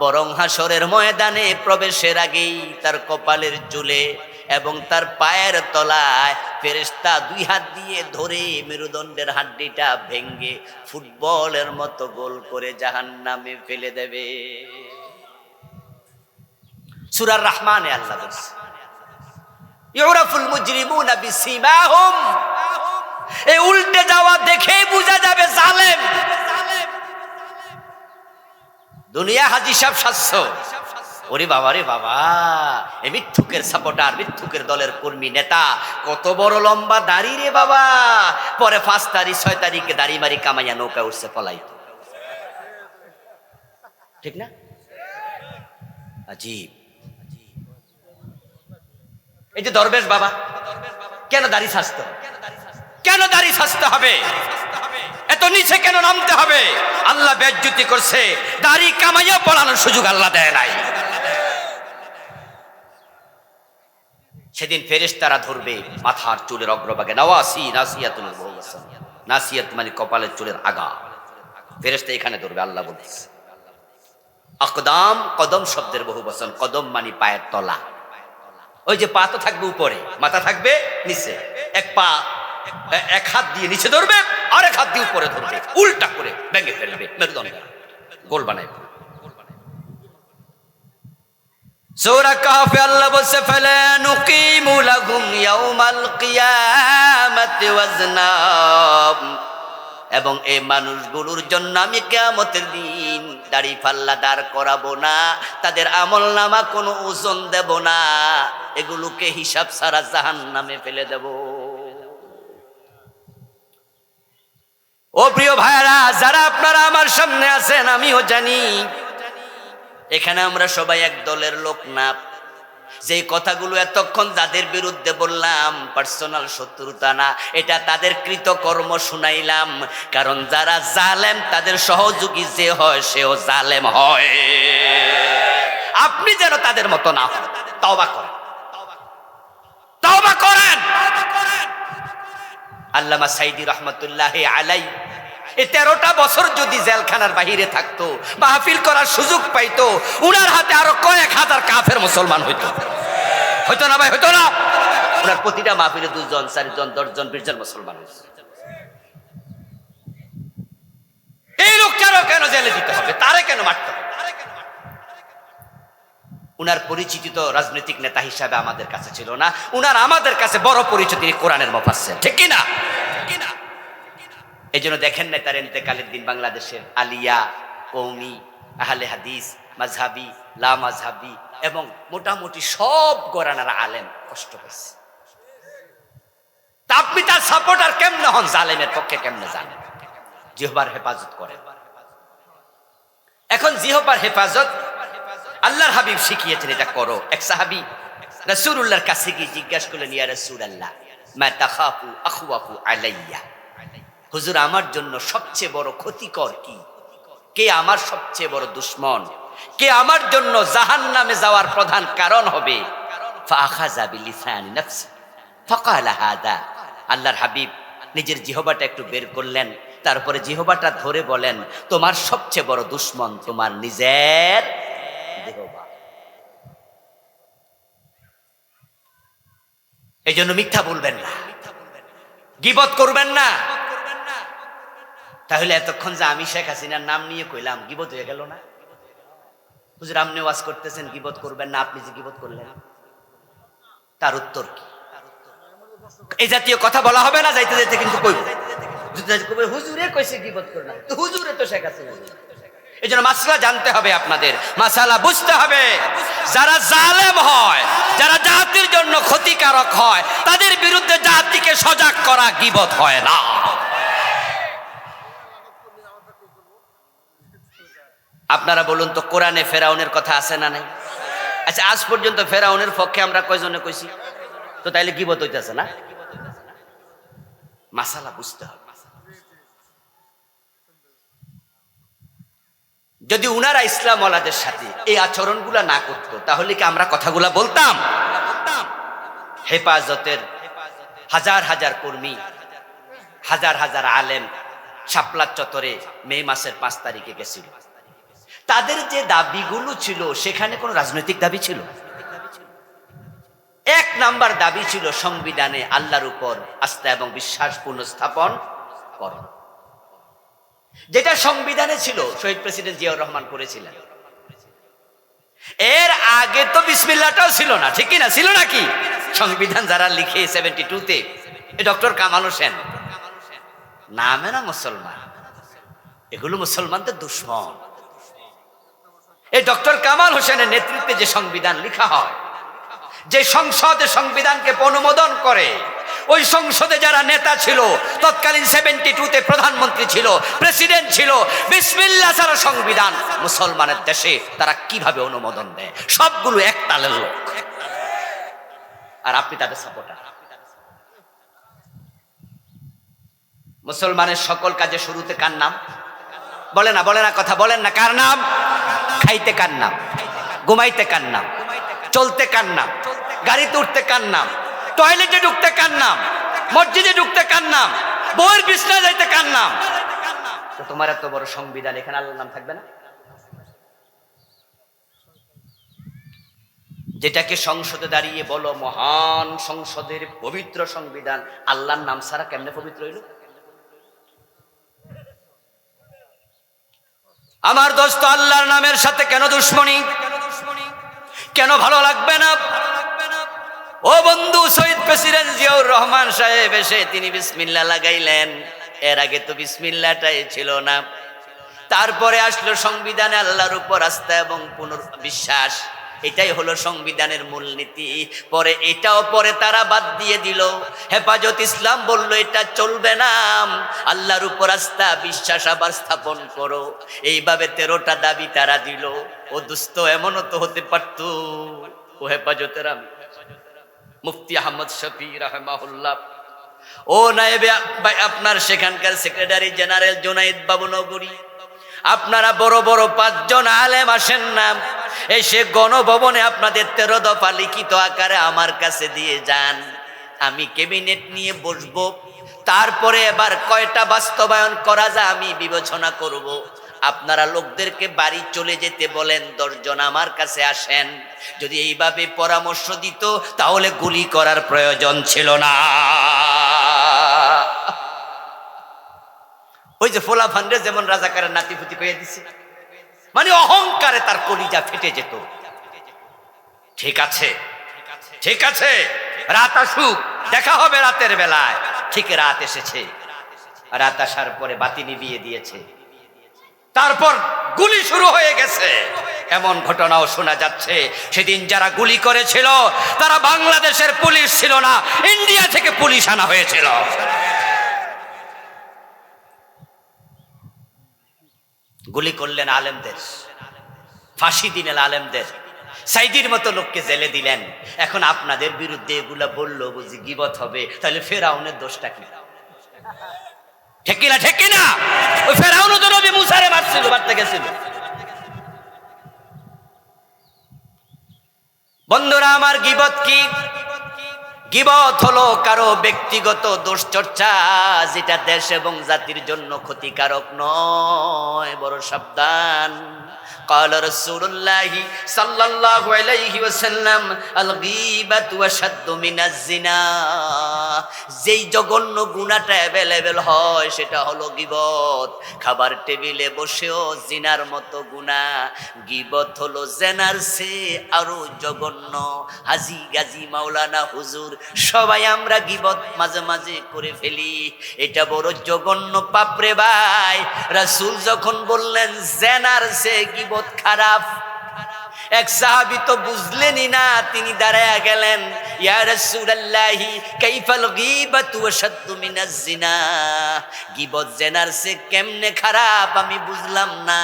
বরং হাসরের ময়দানে প্রবেশের আগেই তার কপালের চুলে এবং তার পায়ের তলায় ফেরেশতা দুই হাত দিয়ে ধরে মেরুদণ্ডের হাড্ডিটা ভেঙ্গে ফুটবলের মতো গোল করে জাহান্নামে ফেলে দেবে। সূরা রহমানে আল্লাহ বলছে ইউরাফুল মুজরিমুনা বিসীমাহুম। এই উল্টে যাওয়া দেখেই বোঝা যাবে জালেম। দুনিয়া হাজী সাহেব শাস্ত্র, ওরে বাবা রে বাবা, এ মিথ্যুকের সাপোর্টার, মিথ্যুকের দলের কর্মী নেতা, কত বড় লম্বা দাড়ি রে বাবা। পরে 5 তারিখ 6 তারিখে দাড়ি মারি কামাইয়া নৌকা উঠছে পলাইত, ঠিক না? আজীব। এই যে দরবেশ বাবা, কেন দাড়ি ছাড়তে হবে? কেন দাড়ি ছাড়তে হবে? এত নিচে কেন নামতে হবে? আল্লাহ বেজ্জতি করছে, দাড়ি কামাইয়া পড়ানোর সুযোগ আল্লাহ দেয় নাই। সেদিন ফেরেশতারা ধরবে মাথার চুলের অগ্রভাগে, নওয়াসি নাসিয়াতুল বহুবচন, নাসিয়াত মানে কপালের চুলের আগা। ফেরেশতা এখানে ধরবে, আল্লাহ বলছে। আকদাম, কদম শব্দের বহুবচন, কদম মানে পায়ের তলা। ওই যে পা তো থাকবে উপরে, মাথা থাকবে নিচে। এক হাত দিয়ে নিচে ধরবে, আর এক হাত দিয়ে উপরে ধরবে, উল্টা করে ভেঙে ফেলবে, মেরুদণ্ড গোল বানায়। সূরা কাহফে আল্লাহ বলছে ফালা নুকিমু লাহুম ইয়াউমাল কিয়ামাতি ওয়াজনা। এবং এই মানুষগুলোর জন্য আমি কিয়ামতের দিন দাড়ি পাল্লা দাঁড় করাবো না, তাদের আমলনামা কোনো ওজন দেব না, এগুলোকে হিসাব ছাড়া জাহান্নামে ফেলে দেব। ও প্রিয় ভাইরা, যারা আপনারা আমার সামনে আছেন, আমিও জানি এখানে আমরা সবাই এক দলের লোক না। যে কথাগুলো এতক্ষণ যাদের বিরুদ্ধে বললাম পার্সোনাল শত্রুতা না, এটা তাদের কৃতকর্ম শুনাইলাম। কারণ যারা জালেম তাদের সহযোগী যে হয় সেও জালেম হয়। আপনি যেন তাদের মতো না হন, তওবা করেন, তওবা করেন। আল্লামা সাইদি রহমতুল্লাহি আলাইহি এই 13টা বছর যদি জেলখানার বাহিরে থাকতো, মাহফিল করার সুযোগ পাইতো, উনার হাতে আরো কয়েক হাজার কাফের মুসলমান হইতো। হইতো না ভাই, হইতো না? উনার প্রতিটা মাহফিলে 2 জন 4 জন 10 জন 20 জন মুসলমান হইতো। এই লোকটারও কেন জেলে দিতে হবে? তারে কেন মারতে হবে? উনার পরিচিতি তো রাজনৈতিক নেতা হিসাবে আমাদের কাছে ছিল না, উনার আমাদের কাছে বড় পরিচিত, তিনি কোরআনের মুফাসসির, ঠিক কি না? এই জন্য দেখেন না তার ইন্তেকালের দিন বাংলাদেশের আলিয়া, কওমি, আহলে হাদিস, মাযহাবি, লা মাযহাবি এবং মোটামুটি সব গোরানারা আলেম কষ্ট পাইছে। তা আপনি তার সাপোর্টার কেমনে হন? জালেমের পক্ষে কেমনে জানেন? জিহ্বার হেফাজত করেন। এখন জিহ্বার হেফাজত আল্লাহর হাবিব শিখিয়েছেন, এটা করো। এক সাহাবী রাসূলুল্লাহর কাছে গিয়ে জিজ্ঞাসা করলেন, ইয়া রাসূলুল্লাহ মা তাখাফু আখওয়াফু আলাইয়া, হুজুর আমার জন্য সবচেয়ে বড় ক্ষতিকর কি? কে আমার সবচেয়ে বড় দুশমন? কে আমার জন্য জাহান্নামে যাওয়ার প্রধান কারণ হবে? ফাআখাযা বিলিসানি নাফসি ফাকালা হাদা। আল্লাহর হাবিব নিজের জিহ্বাটা একটু বের করলেন, তারপরে জিহ্বাটা ধরে বলেন, তোমার সবচেয়ে বড় দুশমন তোমার নিজের জিহ্বা। এই জন্য মিথ্যা বলবেন না, গীবত করবেন না। তাহলে এতক্ষণ যে আমি শেখ হাসিনার নাম নিয়ে কইলাম, গীবত হয়ে গেল না? হুজুর আপনি ওয়াজ করতেছেন গীবত করবেন না, আপনি যে গীবত করলেন, তার উত্তর কি? এই জাতীয় কথা বলা হবে না, যাইতে যাইতে কিন্তু কইব হুজুরে কইছে গীবত করে না, তো হুজুরে তো শেখ হাসিনা। এই জন্য মাসলা জানতে হবে, আপনাদের মাসালা বুঝতে হবে। যারা জালেম হয়, যারা জাতির জন্য ক্ষতিকারক হয়, তাদের বিরুদ্ধে জাতিকে সজাগ করা গীবত হয় না। আপনারা বলুন তো, কোরআনে ফেরাউনের কথা আছে না নাই? আচ্ছা, আজ পর্যন্ত ফেরাউনের পক্ষে আমরা কয়জনে কইছি? তো তাইলে গীবত হইতেছে না? মাসালা বুঝতে হবে। যদি উনারা ইসলাম ওয়ালাদের সাথে এই আচরণগুলা না করতো তাহলে কি আমরা কথাগুলা বলতাম? হেফাজতের হাজার হাজার কর্মী, হাজার হাজার আলেম শাপলা চত্বরে মে মাসের 5 তারিখে গেছিল। তাদের যে দাবিগুলো ছিল সেখানে কোনো রাজনৈতিক দাবি ছিল? এক নাম্বার দাবি ছিল সংবিধানে আল্লাহর উপর আস্থা এবং বিশ্বাস পুনঃস্থাপন করো, যেটা সংবিধানে ছিল, শহীদ প্রেসিডেন্ট জিয়াউর রহমান করেছিলেন। এর আগে তো বিসমিল্লাহটাও ছিল না, ঠিক কি না? ছিল নাকি? সংবিধান যারা লিখে 72-তে, ডক্টর কামাল হোসেন নামে না মুসলমান, এগুলো মুসলমানদের দুশ্মন। এই ডক্টর কামাল হোসেনের নেতৃত্বে যে সংবিধান লেখা হয়, যে সংসদে সংবিধানকে অনুমোদন করে, ওই সংসদে যারা নেতা ছিল, তৎকালীন 72-তে প্রধানমন্ত্রী ছিল, প্রেসিডেন্ট ছিল, বিসমিল্লাহ ছাড়া সংবিধান মুসলমানের দেশে তারা কিভাবে অনুমোদন দেয়? সবগুলো এক তালের লোক, আর আপনি তাদের সাপোর্টার। মুসলমানের সকল কাজে শুরুতে কার নাম? বলে না, বলে না, কথা বলেন না। কার নাম? খাইতে কার নাম? ঘুমাইতে কার নাম? চলতে কার নাম? গাড়িতে উঠতে কার নাম? টয়লেটে ঢুকতে কার নাম? মসজিদে ঢুকতে কার নাম? বউয়ের বিছনায় যাইতে কার নাম? তো তোমার এত বড় সংবিধান, এখানে আল্লাহর নাম থাকবে না? যেটাকে সংসদে দাঁড়িয়ে বলো মহান সংসদের পবিত্র সংবিধান, আল্লাহর নাম ছাড়া কেমনে পবিত্র হইল? আমার দোস্ত, আল্লাহর নামের সাথে কেন দুশ্মনী? কেন ভালো লাগবে না? ও বন্ধু, শহীদ প্রেসিডেন্ট জিয়াউর রহমান সাহেব এসে তিনি বিসমিল্লাহ লাগাইলেন। এর আগে তো বিসমিল্লাহটাই ছিল না। তারপরে আসলো সংবিধানে আল্লাহর উপর আস্থা এবং পুনর্বিশ্বাস, এটাই হলো সংবিধানের মূলনীতি। পরে এটাও পরে তারা বাদ দিয়ে দিল। হেফাজত ইসলাম বলল এটা চলবে না, আল্লাহর উপর আস্থা বিশ্বাস আবার স্থাপন করো। এইভাবে 13টা দাবি তারা দিল। ও দুস্থ, এমনও তো হতে পারত, ও হেফাজতের মুফতি আহমদ শফি রাহমাহুল্লাহ, ও নায়েবে আপনার সেখানকার সেক্রেটারি জেনারেল জুনাইদ বাবু নগরী, আপনারা বড় বড় 5 জন আলেম আসেন না, এসে গণভবনে আপনাদের 13 দফা লিখিত আকারে আমার কাছে দিয়ে যান। আমি ক্যাবিনেট নিয়ে বসবো, তারপরে এবার কয়টা বাস্তবায়ন করা যায় আমি বিবেচনা করব। আপনারা লোকদেরকে বাড়ি চলে যেতে বলেন, 10 জন আমার কাছে আসেন। যদি এইভাবে পরামর্শ দিত তাহলে গুলি করার প্রয়োজন ছিল না। ওই যে ফোলা ফান্ডে যেমন রাজাকারের নাতিপুতি কইয়া দিছে, মানে অহংকারে তার কলিজা ফেটে যেত। ঠিক আছে, ঠিক আছে, রাত আসুক, দেখা হবে রাতের বেলায়। ঠিক রাত এসেছে, রাত আসার পরে বাতি নিভিয়ে দিয়েছে, তারপর গুলি শুরু হয়ে গেছে। এমন ঘটনাও শোনা যাচ্ছে সেদিন যারা গুলি করেছিল তারা বাংলাদেশের পুলিশ ছিল না, ইন্ডিয়া থেকে পুলিশ আনা হয়েছিল। গুলি করলেন আলেমদের, ফাঁসি দিলেন আলেমদের, সাইদির মতো লোককে জেলে দিলেন। এখন আপনাদের বিরুদ্ধে এগুলা বললো বুঝি গীবত হবে, তাহলে ফেরাউনের দোষটা কি? ঠিক কিনা? ঠিক কিনা? ওই ফেরাউনও তো নবী মুসারে মারছিল, মারতে গেছিল। বন্ধুরা আমার, গীবত কি? গীবত হলো কারো ব্যক্তিগত দোষ চর্চা, যেটা দেশ এবং জাতির জন্য ক্ষতিকারক নয়। বড় সাবধান। قال رسول الله صلى الله عليه وسلم الغيبة أشد من الزنا। যেই জঘন্য গুনাহটা অ্যাভেলেবল হয় সেটা হলো গীবত। খাবার টেবিলে বসেও জিনার মতো গুনাহ, গীবত হলো জেনার চেয়ে আরো জঘন্য। হাজি গাজী মাওলানা হুজুর সবাই আমরা গীবত মাঝে মাঝে করে ফেলি, এটা বড় জঘন্য পাপ রে ভাই। রাসূল যখন বললেন জেনার চেয়ে গীবত খারাপ, এক সাহাবী তো বুঝলেনই না, তিনি দাঁড়ায়া গেলেন, ইয়া রাসূলুল্লাহি কাইফাল গীবাতু আশাদ্দু মিনাজ জিনা। গীবত জেনার চেয়ে কেমনে খারাপ আমি বুঝলাম না।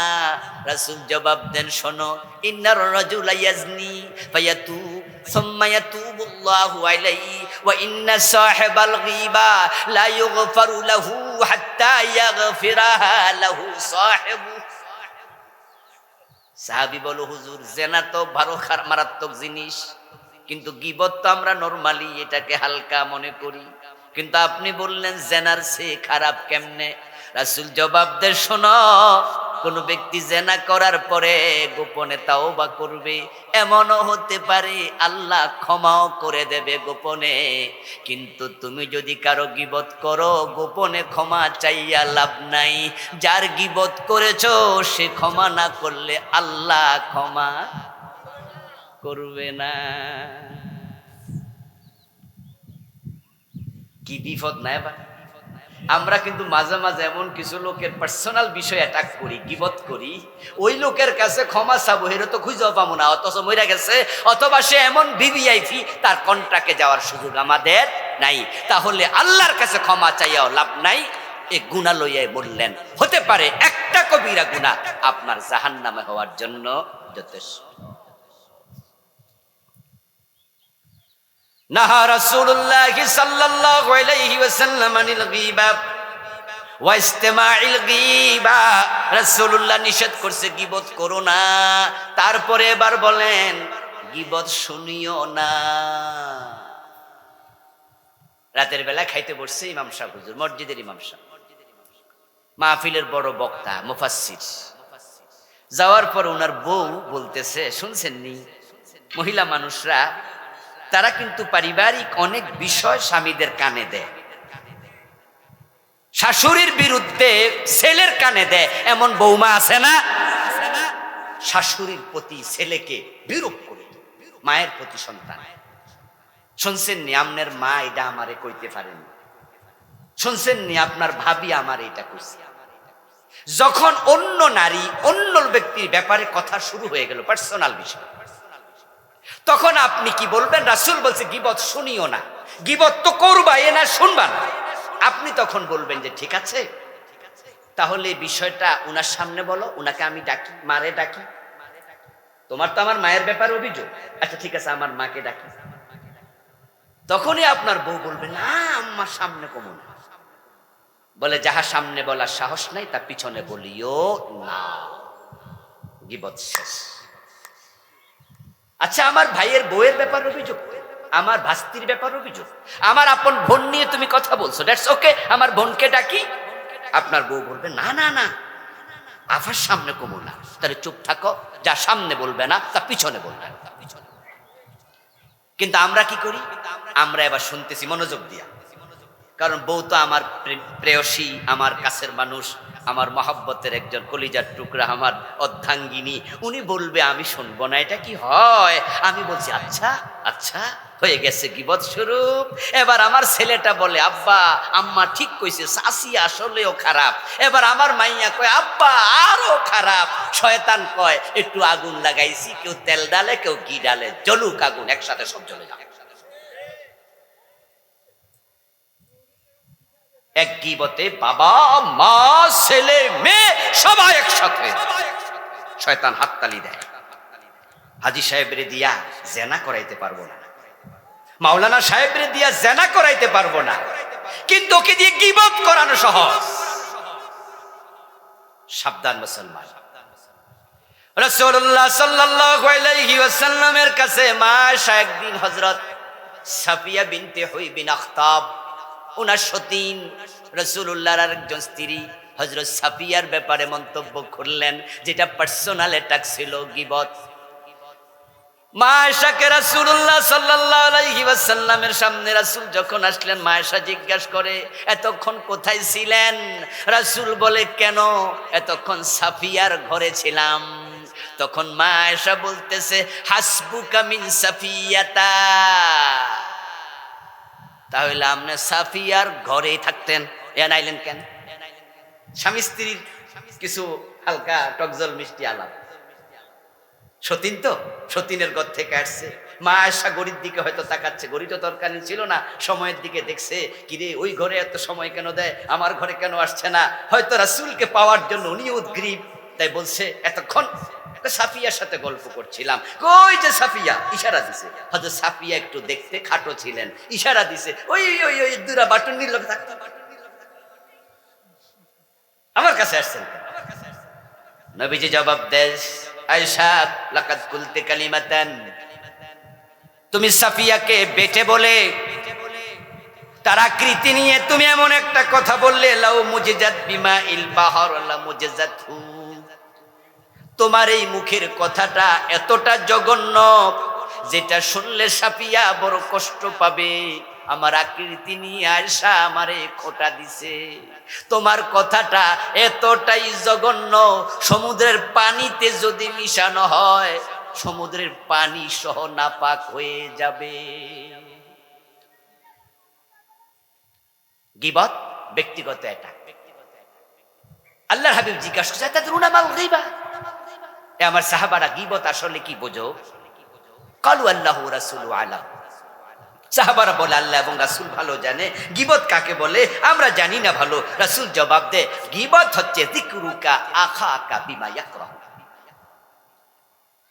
রাসূল জবাব দেন, শোনো, ইন্নার রাজুলা ইয়াজনি ফায়াতু সুম্মা ইয়াতুবুল্লাহু আলাইহি ওয়া ইন্না সাহিবাল গীবা লা ইউগফারু লাহু হাত্তা ইয়াগফিরাহা লাহু সাহিবু। সাহাবী বলো, হুজুর জেনা তো বড় মারাত্মক জিনিস, কিন্তু গীবত তো আমরা নরমালি এটাকে হালকা মনে করি, কিন্তু আপনি বললেন জেনার চেয়ে খারাপ কেমনে? রাসূল জবাব দেন, শোনো, কোন ব্যক্তি জেনা করার পরে গোপনে তাওবা করবে, এমনও হতে পারে আল্লাহ ক্ষমাও করে দেবে গোপনে। কিন্তু তুমি যদি কারো গীবত করো, গোপনে ক্ষমা চাইয়া লাভ নাই। যার গীবত করেছো সে ক্ষমা না করলে আল্লাহ ক্ষমা করবে না। কি বিপদ না এবার। আমরা কিন্তু মাঝে মাঝে এমন কিছু লোকের পার্সোনাল বিষয় অ্যাটাক করি, গীবত করি, ওই লোকের কাছে ক্ষমা চাবো, এর তো খুঁজেও পাবো না, অথচ মইরা গেছে, অথবা সে এমন ভিভিআইপি, তার কন্ট্রাক্টে যাওয়ার সুযোগ আমাদের নাই। তাহলে আল্লাহর কাছে ক্ষমা চাইয়াও লাভ নাই। এই গুনাহ লইয়াই বললেন, হতে পারে একটা কবিরা গুনাহ আপনার জাহান্নামে হওয়ার জন্য যথেষ্ট। নাহা রাসূলুল্লাহ সাল্লাল্লাহু আলাইহি ওয়াসাল্লাম আনিল গীবা ওয়া ইসতিমাইল গীবা। রাসূলুল্লাহ নিষেধ করছে গীবত করো না। তারপরে এবার বলেন গীবত শুনিও না। রাতের বেলা খাইতে বসছে ইমাম সাহেব, হুজুর মসজিদের ইমাম সাহেব, মাহফিলের বড় বক্তা মুফাসসির। যাওয়ার পর ওনার বউ বলতেছে, শুনছেন নি, মহিলা মানুষরা তারা কিন্তু পারিবারিক অনেক বিষয় স্বামীদের কানে দেয়, শাশুড়ির বিরুদ্ধে ছেলের কানে দেয়, এমন বৌমা আছে না? শাশুড়ির প্রতি ছেলেকে বিরূপ করে, মায়ের প্রতি সন্তান। শুনছেন নি, আপনার মা এটা আমারে কইতে পারেন, শুনছেন নি আপনার ভাবি আমার এটা কইছে। যখন অন্য নারী অন্য ব্যক্তির ব্যাপারে কথা শুরু হয়ে গেল, পার্সোনাল বিষয়, তখন আপনি কি বলবেন? রাসূল বলছে গীবত শুনিও না, গীবত তো করবা, এ না শুনবা না। আপনি তখন বলবেন যে ঠিক আছে, তাহলে বিষয়টা উনার সামনে বলো, উনাকে আমি ডাকি, মারে ডাকি, তোমার তো আমার মায়ের ব্যাপারে অভিযোগ, আচ্ছা ঠিক আছে আমার মাকে ডাকি। তখনই আপনার বউ বলবে না আম্মার সামনে কমো না, বলে যাহা সামনে বলার সাহস নাই তা পিছনে বলিও না, গীবত শেষ। আচ্ছা আমার ভাইয়ের বউয়ের ব্যাপার অভিযোগ, আমার ভাস্তির ব্যাপার অভিযোগ, আমার আপন বোন নিয়ে তুমি কথা বলছো, দ্যাটস ওকে, আমার বোনকে ডাকি। আপনার বউ বলবে না না না, আফার সামনে কমো না, তাহলে চুপ থাকো, যা সামনে বলবে না তা পিছনে বলবে না। কিন্তু আমরা কি করি? আমরা এবার শুনতেছি মনোযোগ দিয়া, কারণ বউ তো আমার প্রেয়সী, আমার কাছের মানুষ, আমার মহব্বতের একজন কলিজার টুকরা, আমার অর্ধাঙ্গিনী, উনি বলবে আমি শুনবো না, এটা কি হয়? আমি বলছি আচ্ছা আচ্ছা, হয়ে গেছে গীবত স্বরূপ। এবার আমার ছেলেটা বলে আব্বা আম্মা ঠিক কইছে, শাশি আসলেও খারাপ। এবার আমার মাইয়া কয় আব্বা আরো খারাপ। শয়তান কয় একটু আগুন লাগাইছি, কেউ তেল ডালে কেউ ঘি ডালে, জ্বলুক আগুন, একসাথে সব জ্বলে যাবে। এক গীবতে বাবা মা ছেলে মেয়ে সবাই একসাথে, শয়তান হাততালি দেয়। হাজী সাহেবরে দিয়া জেনা করাইতে পারবো না, মাওলানা সাহেবরে দিয়া জেনা করাইতে পারবো না, কিন্তু ওকে দিয়ে গীবত করানো সহজ। সাবধান মুসলমান। রাসূলুল্লাহ সাল্লাল্লাহু আলাইহি ওয়াসাল্লামের কাছে মা আয়েশা একদিন হযরত সাফিয়া বিনতে হুই বিন আখতাব, উনার সতীন রাসূলুল্লাহর আরেকজন স্ত্রী হযরত সাফিয়ার ব্যাপারে মন্তব্য করলেন, যেটা পার্সোনাল অ্যাটাক ছিল, গীবত। মা আয়েশাকে রাসূলুল্লাহ সাল্লাল্লাহু আলাইহি ওয়াসাল্লামের সামনে রাসূল যখন আসলেন, মা আয়েশা জিজ্ঞাসা করে এতক্ষণ কোথায় ছিলেন? রাসূল বলে কেন? এতক্ষণ সাফিয়ার ঘরে ছিলাম। তখন মা আয়েশা বলতেছে হাসবুকা মিন সাফিয়াতা, তাহলে আপনি সাফিয়ার ঘরেই থাকতেন, এ নাইলেন কেন? স্বামী স্ত্রীর কিছু হালকা টকজল মিষ্টি আলাপ। সতীন তো সতীনের ঘর থেকে আসছে, মা আয়েশা গড়ির দিকে হয়তো তাকাচ্ছে, গড়ি তো দরকার ছিল না, সময়ের দিকে দেখছে, কিরে ওই ঘরে এত সময় কেন দেয়, আমার ঘরে কেন আসছে না? হয়তো রাসূলকে পাওয়ার জন্য উনি উদ্গ্রীব, তাই বলছে এতক্ষণ একটা সাফিয়ার সাথে গল্প করছিলাম, কই যে সাফিয়া, ইশারা দিছে। হয়তো সাফিয়া একটু দেখতে খাটো ছিলেন, ইশারা দিছে, ওই ওই ওই দুরা বাটন নিল থাকতো। আমার কাছে আসছেন, নবীজি জবাব দেশ, আয়েশা লাকাদ কুলতি কালিমাতান, তুমি সাফিয়াকে বেটে বলে তার আকৃতি নিয়ে তুমি এমন একটা কথা বললে, লাউ মুজিজাত বিমা ইল বাহর লা মুজিজাতহু, তোমার এই মুখের কথাটা এতটা জঘন্য যেটা শুনলে সাফিয়া বড় কষ্ট পাবে। আমার আকৃতি নিয়ে আয়েশা আমারে খোঁটা দিছে, তোমার কথাটা এতটাই জঘন্য, সমুদ্রের পানিতে যদি মিশানো হয় সমুদ্রের পানি সহ নাপাক হয়ে যাবে। গীবত ব্যক্তিগত এটা। আল্লাহর হাবিব জিজ্ঞাসা করছে, তাদরুনা মাল গীবা, এ আমার সাহাবারা গীবত আসলে কি বোঝো? কালু আল্লাহু রাসূলু আলাম, সাহাবারা বলে আল্লাহ এবং রাসূল ভালো জানে গীবত কাকে বলে, আমরা জানি না ভালো। রাসূল জবাব দেয়, গীবত হচ্ছে যিকরুকা আখাকা বিমা ইয়াকরাহু,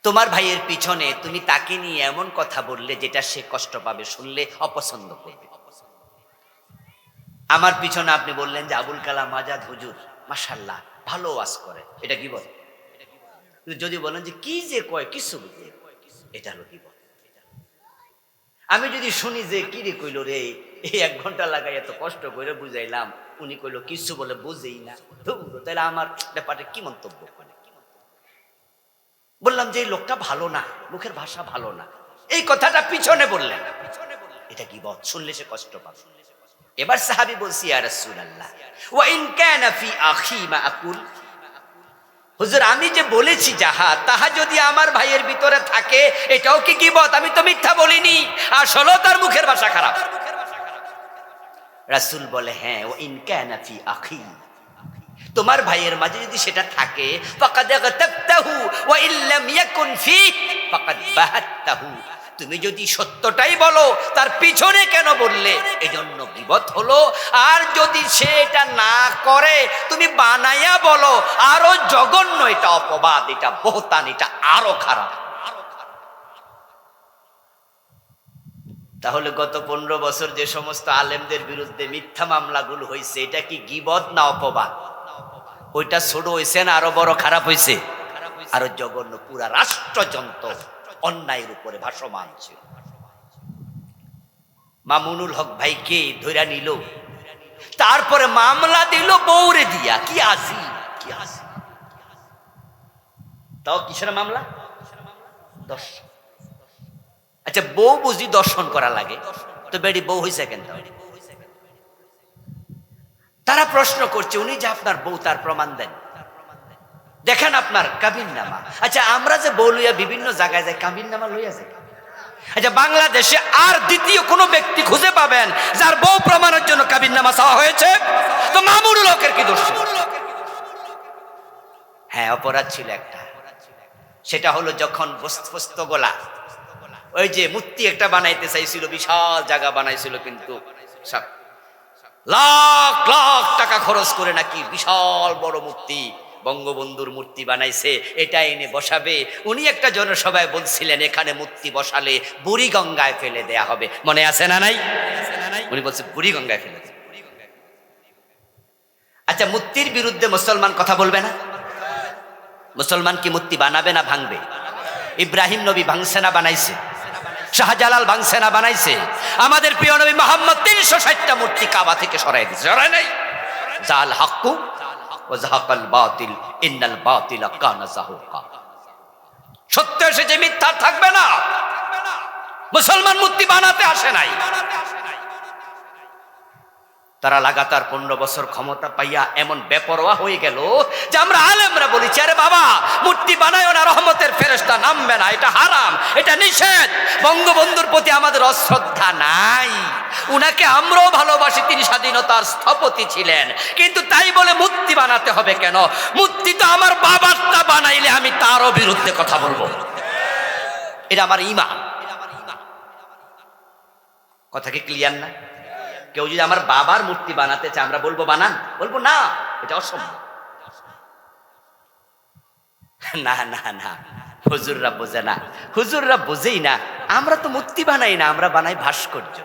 তোমার ভাইয়ের পিছনে তুমি তাকে নিয়ে এমন কথা বললে যেটা সে কষ্ট পাবে, শুনলে অপছন্দ করবে। আমার পিছনে আপনি বললেন যে আবুল কালাম আজাদ হুজুর মাশাআল্লাহ ভালো ওয়াজ করে, এটা গীবত। যদি বলেন যে কি যে কয় কিছু বুঝে, এটা হলো গীবত। আমি যদি শুনি যে কি রে কইলো রে, এই 1 ঘন্টা লাগাই এত কষ্ট করে বুঝাইলাম, উনি কইলো কিছু বলে বুঝেই না, তাহলে আমার ব্যাপারে কি মন্তব্য করে? বললাম যে এই লোকটা ভালো না, মুখের ভাষা ভালো না, এই কথাটা পিছনে বললেন, এটা গীবত, শুনলে সে কষ্ট পাবে। এবার সাহাবী বলছি, ইয়া রাসূলুল্লাহ ওয়া ইন কানা ফি আখি মা আকুল, হুজুর আমি যে বলেছি যাহা তাহা যদি আমার ভাইয়ের ভিতরে থাকে এটাও কি গীবত? আমি তো মিথ্যা বলিনি, আসলে তার মুখের ভাষা খারাপ। রাসূল বলে, হ্যাঁ, ওয়া ইন কানা ফি আখি, তোমার ভাইয়ের মাঝে যদি সেটা থাকে, ফাকাদ গাতাবতাহু ওয়া ইল্লাম ইয়াকুন ফিক ফাকাদ বাহাত্তাহু, তুমি যদি সত্যটাই বলো তার পিছনে কেন বললে, এজন্য গীবত হলো। আর যদি সে এটা না করে তুমি বানাইয়া বলো, আরো জঘন্য, এটা অপবাদ, এটা বহতান, এটা আরো খারাপ। তাহলে গত 15 বছর যে সমস্ত আলেমদের বিরুদ্ধে মিথ্যা মামলাগুলো হয়েছে, এটা কি গীবত না অপবাদ? ওইটা ছোট হয়েছে না আরো বড় খারাপ হয়েছে? আরো জঘন্য, পুরা রাষ্ট্রযন্ত্র অন্যায়ের উপরে ভাসমান ছিল। মামুনুল হক ভাইকে ধইরা নিল, তারপরে মামলা দিল বউরে দিয়া, কি আসি কি আসি, তাও কিসের মামলা? দর্শন। আচ্ছা, বউ বুঝি দর্শন করা লাগে, তো বেডি বউ হয়েছে কেন? তারা প্রশ্ন করছে, উনি যে আপনার বউ তার প্রমাণ দেন, দেখেন আপনার কাবিননামা। আচ্ছা, আমরা যে বউ লইয়া বিভিন্ন জায়গায় যাই, কাবিননামা লইয়া যাই। আচ্ছা, বাংলাদেশে আর দ্বিতীয় কোন ব্যক্তি খুঁজে পাবেন যার বউ প্রমাণের জন্য কাবিননামা চাওয়া হয়েছে? তো মামুনুল হকের কি দোষ? হ্যাঁ, অপরাধ ছিল একটা, সেটা হলো যখন বস্ত গোলা, ওই যে মূর্তি একটা বানাইতে চাইছিল, বিশাল জায়গা বানাইছিল, কিন্তু লাখ লাখ টাকা খরচ করে নাকি বিশাল বড় মূর্তি, বঙ্গবন্ধুর মূর্তি বানাইছে, এটা এনে বসাবে। উনি একটা জনসভায় বলছিলেন, এখানে মূর্তি বসালে বুড়িগঙ্গায় ফেলে দেয়া হবে, মনে আছে না নাই? উনি বলছে বুড়িগঙ্গায় ফেলে দেবে। আচ্ছা, মূর্তির বিরুদ্ধে মুসলমান কথা বলবে না? মুসলমান কি মূর্তি বানাবে না ভাঙবে? ইব্রাহিম নবী ভাঙছে না বানাইছে? শাহজালাল ভাঙছে না বানাইছে? আমাদের প্রিয় নবী মুহাম্মদ 360টা মূর্তি কাবা থেকে সরাই দিয়েছে, সরাই নাই? জাল হাক্কু ওয়া যাহাকাল বাতিল ইন্নাল বাতিলা কানা যাহুকা, সত্য এসেছে, মিথ্যা থাকবে না। মুসলমান মূর্তি বানাতে আসে নাই। তারা লাগাতার 15 বছর ক্ষমতা পাইয়া এমন বেপরোয়া হয়ে গেল যে আমরা আলেমরা বলেছি, আরে বাবা, মূর্তি বানায়ও না, রহমতের ফেরেশতা নামবে না, এটা হারাম, এটা নিষেধ। বঙ্গবন্ধুর প্রতি আমাদের অশ্রদ্ধা নাই, উনাকে আমরাও ভালোবাসি, তিনি স্বাধীনতার স্থপতি ছিলেন, কিন্তু তাই বলে মূর্তি বানাতে হবে কেন? মূর্তি তো আমার বাবারটা বানাইলে আমি তারও বিরুদ্ধে কথা বলবো, এটা আমার ঈমান। কথা কি ক্লিয়ার না? কেউ যদি আমার বাবার মূর্তি বানাতে চায়, আমরা বলবো বানান? বলবো না, এটা অসম্ভব। না না না, হুজুররা বোঝে না, হুজুররা বোঝেই না। আমরা তো মূর্তি বানাই না, আমরা বানাই ভাস্কর্য।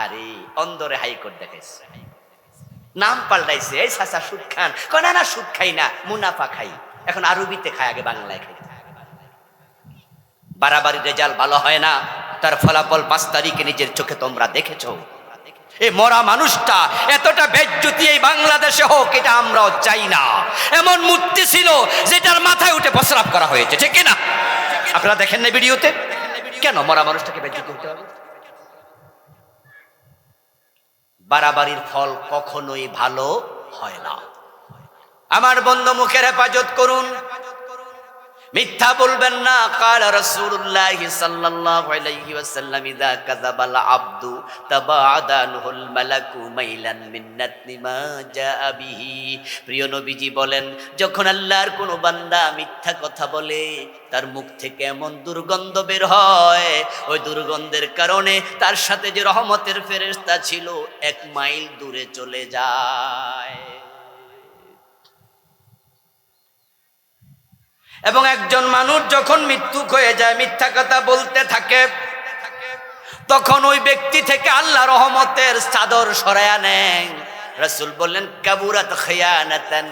আরে অন্দরে হাইকোর্ট দেখাইছে, নাম পাল্টাইছে, এই চাচা সুদ খান, না না সুদ খাই না, মুনাফা খাই। এখন আরবিতে খায়, আগে বাংলায় খাই। বাড়াবাড়ি রেজাল্ট ভালো হয় না, তার ফলাফল 5 তারিখে নিজের চোখে তোমরা দেখেছো। এই মরা মানুষটা এতটা বেজ্জতি এই বাংলাদেশে হোক, এটা আমরাও চাই না। এমন মূর্তি ছিল যেটার মাথায় উঠে প্রস্রাব করা হয়েছে, ঠিক না? আপনারা দেখেন না ভিডিওতে? কেন মরা মানুষটাকে বেজ্জতি হতে হবে? বাড়াবাড়ির ফল কখনোই ভালো হয় না। আমার বন্ধু, মুখের হেফাজত করুন, মিথ্যা বলবেন না। কাল রাসূলুল্লাহ সাল্লাল্লাহু আলাইহি ওয়াসাল্লাম, ইযা কাযাবাল আবদু তাবাআদানহুল মালাকু মাইলান মিন নাতনি মা জাআ বিহি। প্রিয় নবীজি বলেন, যখন আল্লাহর কোন বান্দা মিথ্যা কথা বলে, তার মুখ থেকে এমন দুর্গন্ধ বের হয়, ওই দুর্গন্ধের কারণে তার সাথে যে রহমতের ফেরেশতা ছিল 1 মাইল দূরে চলে যায়। এবং একজন মানুষ যখন মৃত্যু হয়ে যায়, মিথ্যা কথা বলতে থাকে, তখন ওই ব্যক্তি থেকে আল্লাহ রহমতের চাদর সরায়া নেন। রাসূল বললেন, কাবুরাত খিয়ানাতান,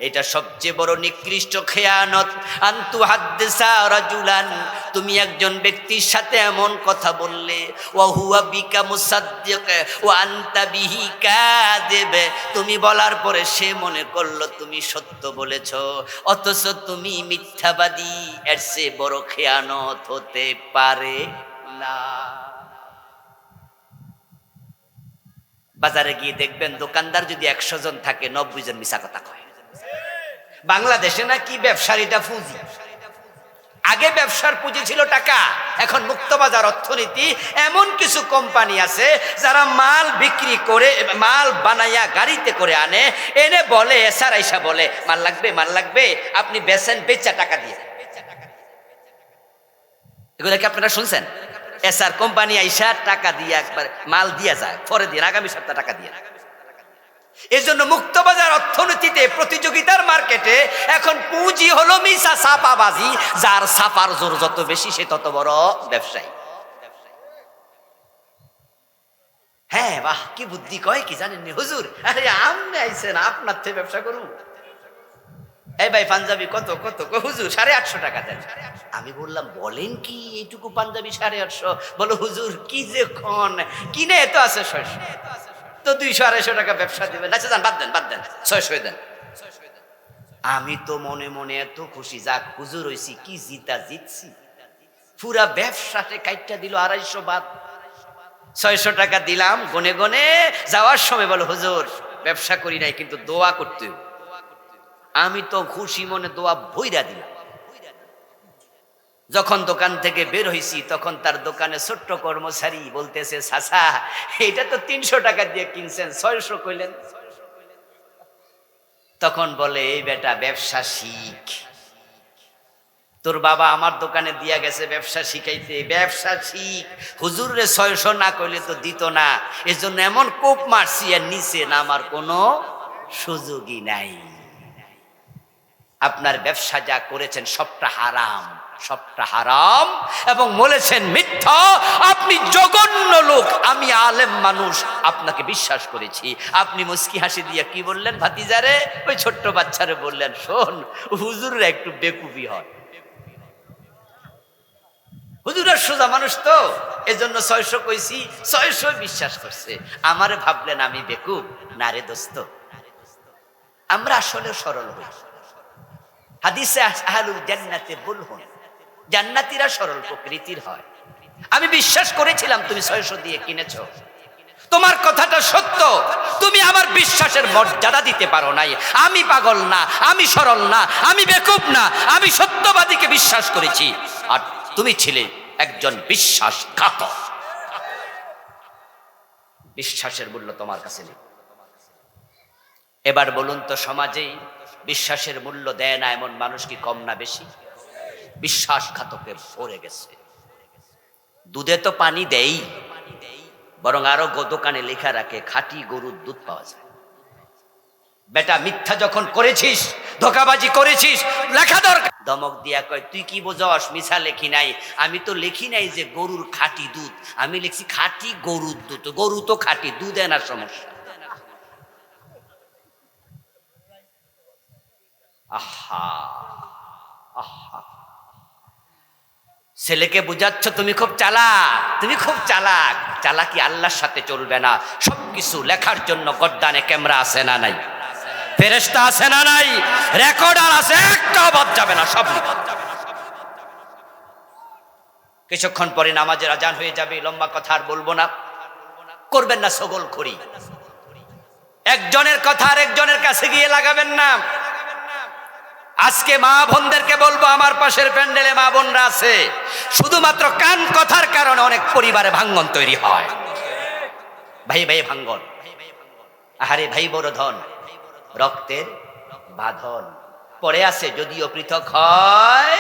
এটা সবচেয়ে বড় নিকৃষ্ট খেয়ানত। আনতু হাদ্দিসা রাজুলান, তুমি একজন ব্যক্তির সাথে এমন কথা বললে, ওয়া হুয়া বিকা মুসাদ্দিক ওয়া আনতা বিহি কাযিব, তুমি বলার পরে সে মনে করলো তুমি সত্য বলেছো, অথচ তুমি মিথ্যাবাদী। এর চেয়ে বড় খেয়ানত হতে পারে না। বাজারে গিয়ে দেখবেন, দোকানদার যদি 100 জন থাকে, 90 জন মিছা কথা কয়। বাংলাদেশে নাকি ব্যবসায়ীটা পুঁজি। আগে ব্যবসার পুঁজি ছিল টাকা, এখন মুক্তবাজার অর্থনীতি। এমন কিছু কোম্পানি আছে যারা মাল বিক্রি করে, মাল বানাইয়া গাড়িতে করে আনে, এনে বলে, এসার আইসা বলে মাল লাগবে, মাল লাগবে, আপনি বেচেন, বেচা টাকা দিয়ে। এগুলো কি আপনারা শুনছেন? এসার কোম্পানি আইসা টাকা দিয়ে একবার মাল দিয়া যায়, পরে দিন আগামী সপ্তাহ টাকা দিয়ে। এই জন্য মুক্তবাজার অর্থনীতিতে, প্রতিযোগিতার মার্কেটে এখন পুঁজি হলো মিছা ছাপাবাজি। যার ছাপার জোর যত বেশি, সে তত বড় ব্যবসায়ী। হ্যাঁ, বাহ, কি বুদ্ধি কয় কি জানেননি হুজুর? আরে আপনি আইছেন, আপনার থেকে ব্যবসা করুন। এই ভাই, পাঞ্জাবি কত কত? হুজুর 850 টাকা দেন। আমি বললাম, বলেন কি, এইটুকু পাঞ্জাবি 850? বলো হুজুর কি যে খন, কিনে এত আছে 600, তো 200-250 টাকা ব্যবসা দিবেন। আচ্ছা যান, বাদ দেন, বাদ দেন, 600 দেন। আমি তো মনে মনে এত খুশি, যাক হুজুর হইছি, কি জিতছি। পুরা ব্যবসাতে কাইটটা দিল 250 বাদ, 600 টাকা দিলাম। গনে গনে যাওয়ার সময় বলো, হুজুর ব্যবসা করি নাই, কিন্তু দোয়া করতে হবে। আমি তো খুশি মনে দোয়া ভইরা দিলাম। যখন দোকান থেকে বের হইছি, তখন তার দোকানে ছোট্ট কর্মচারী বলতেছে, চাচা এটা তো 300 টাকা দিয়ে কিনছেন, 600 কইলেন। তখন বলে, এই বেটা ব্যবসা শিখ, তোর বাবা আমার দোকানে দিয়া গেছে ব্যবসা শিখাইতে, ব্যবসা শিখ। হুজুর রে 600 না কইলে তো দিত না, এজন্য এমন কোপ মারছি, আর নিচে নামার কোনো সুযোগই নাই। আপনার ব্যবসা যা করেছেন সবটা হারাম, সবটা হারাম, এবং বলেছেন মিথ্যা। আপনি জঘন্য লোক, আমি আলেম মানুষ, আপনাকে বিশ্বাস করেছি। আপনি মুস্কি হাসি দিয়ে কি বললেন ভাতিজারে, ওই ছোট্ট বাচ্চারে বললেন, শোন হুজুররা একটু বেকুবি হয়, হুজুরা সোজা মানুষ তো, এজন্য 600 কইছি, 600 বিশ্বাস করছে। আমারে ভাবলেন আমি বেকুব? না রে দোস্ত, আমরা আসলে সরল হই। হাদিসে আহলুল জান্নাতে বুলহুন, জান্নাতীরা সরল প্রকৃতির হয়। আমি বিশ্বাস করেছিলাম তুমি 600 দিয়ে কিনেছো, তোমার কথাটা সত্য, তুমি আমার বিশ্বাসের মর্যাদা দিতে পারো নাই। আমি পাগল না, আমি সরল না, আমি বেকুব না, আমি সত্যবাদীকে বিশ্বাস করেছি, আর তুমি ছিলে একজন বিশ্বাসঘাতক। বিশ্বাসের মূল্য তোমার কাছে নেই। এবার বলুন তো, সমাজে বিশ্বাসের মূল্য দেয় না এমন মানুষ কি কম না বেশি? বিশ্বাসঘাতকে ভরে গেছে। দুধে তো পানি দেই, বরং আরো দোকানে লেখা রাখে খাঁটি গরুর দুধ পাওয়া যায়। বেটা মিথ্যা যখন করেছিস, ধোকাবাজি করেছিস, লেখা দরকার। ধমক দিয়া কয়, তুই কি বোঝস? মিছা লেখি নাই। আমি তো লিখি নাই যে গরুর খাঁটি দুধ, আমি লিখছি খাঁটি গরুর দুধ। গরু তো খাঁটি, দুধ এনার সমস্যা। আহা আহা, ছেলেকে বুঝাচ্ছ তুমি খুব চালাক, তুমি খুব চালাক। চালাকি আল্লাহর সাথে চলবে না। সবকিছু লেখার জন্য গদ্দানে ক্যামেরা আছে না নাই? ফেরেশতা আছে না নাই? রেকর্ডার আছে, একটা বাদ যাবে না, সব লিখা। কিছুক্ষণ পরে নামাজের আজান হয়ে যাবে, লম্বা কথা আর বলবো না। করবেন না ছগলখড়ি, একজনের কথা আর একজনের কাছে গিয়ে লাগাবেন না। আজকে মা বোনদেরকে বলবো, আমার পাশের প্যান্ডেলে মা বোনরা আছে, শুধুমাত্র কান কথার কারণে অনেক পরিবারে ভাঙ্গন তৈরি হয়। ভাই ভাই ভাঙ্গন, আহারে ভাই বড় ধন, রক্তের বাঁধন পড়ে আছে যদিও পৃথক হয়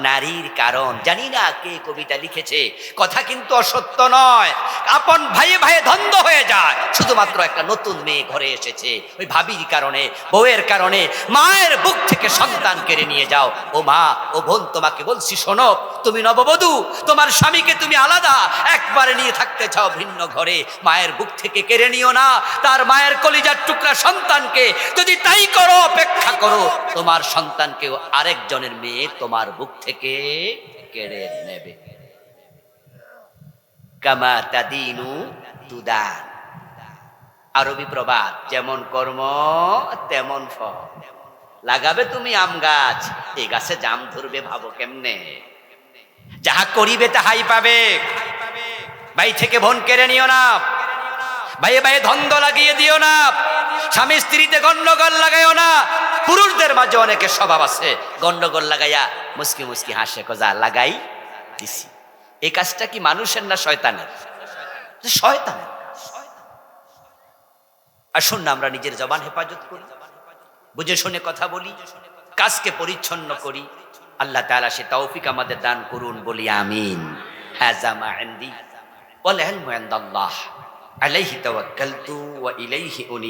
নারীর কারণ। জানি না কে কবিতা লিখেছে, কথা কিন্তু অসত্য নয়। আপন ভাইয়ে ভাইয়ে দ্বন্দ্ব হয়ে যায় শুধুমাত্র একটা নতুন মেয়ে ঘরে এসেছে, ওই ভাবির কারণে, বউয়ের কারণে মায়ের বুক থেকে সন্তান কেড়ে নিয়ে যাও। ও মা, ও বোন, তোমাকে বলছি শোনো, তুমি নববধূ, তোমার স্বামীকে তুমি আলাদা একবারে নিয়ে থাকতে চাও ভিন্ন ঘরে, মায়ের বুক থেকে কেড়ে নিও না তার মায়ের কলিজার টুকরা সন্তানকে। যদি তাই করো, অপেক্ষা করো, তোমার সন্তানকেও আরেকজনের মেয়ে তোমার বুক থেকে কেড়ে নেবে। কামা তাদিনু তুদান, আরবি প্রবাদ, যেমন কর্ম তেমন ফল। লাগাবে তুমি আম গাছ, এই গাছে জাম ধরবে ভাবো কেমনে? যাহা করিবে তাহাই পাবে। ভাই থেকে বোন কেড়ে নিও না, ভাইয়ে ভাইয়ে দ্বন্দ্ব লাগিয়ে দিও না, স্বামী স্ত্রীতে গন্ডগোল লাগাইও না। পুরুষদের মাঝে অনেকে স্বভাব আছে, গন্ডগোল লাগাইয়া মুস্কি মুস্কি হাসে, কজা লাগাই দিছি। এই কাজটা কি মানুষের না শয়তানের? শয়তানের। আসুন না আমরা নিজের জবান হেফাজত করি, বুঝে শুনে কথা বলি, কাজকে পরিচ্ছন্ন করি। আল্লাহ তাআলা সে তৌফিক আমাদের দান করুন, বলি আমিন। হাযা মা ইনদি ওয়াল ইলমু ইনদাল্লাহ আলাইহি তাওয়াক্কালতু ওয়া ইলাইহি উনি।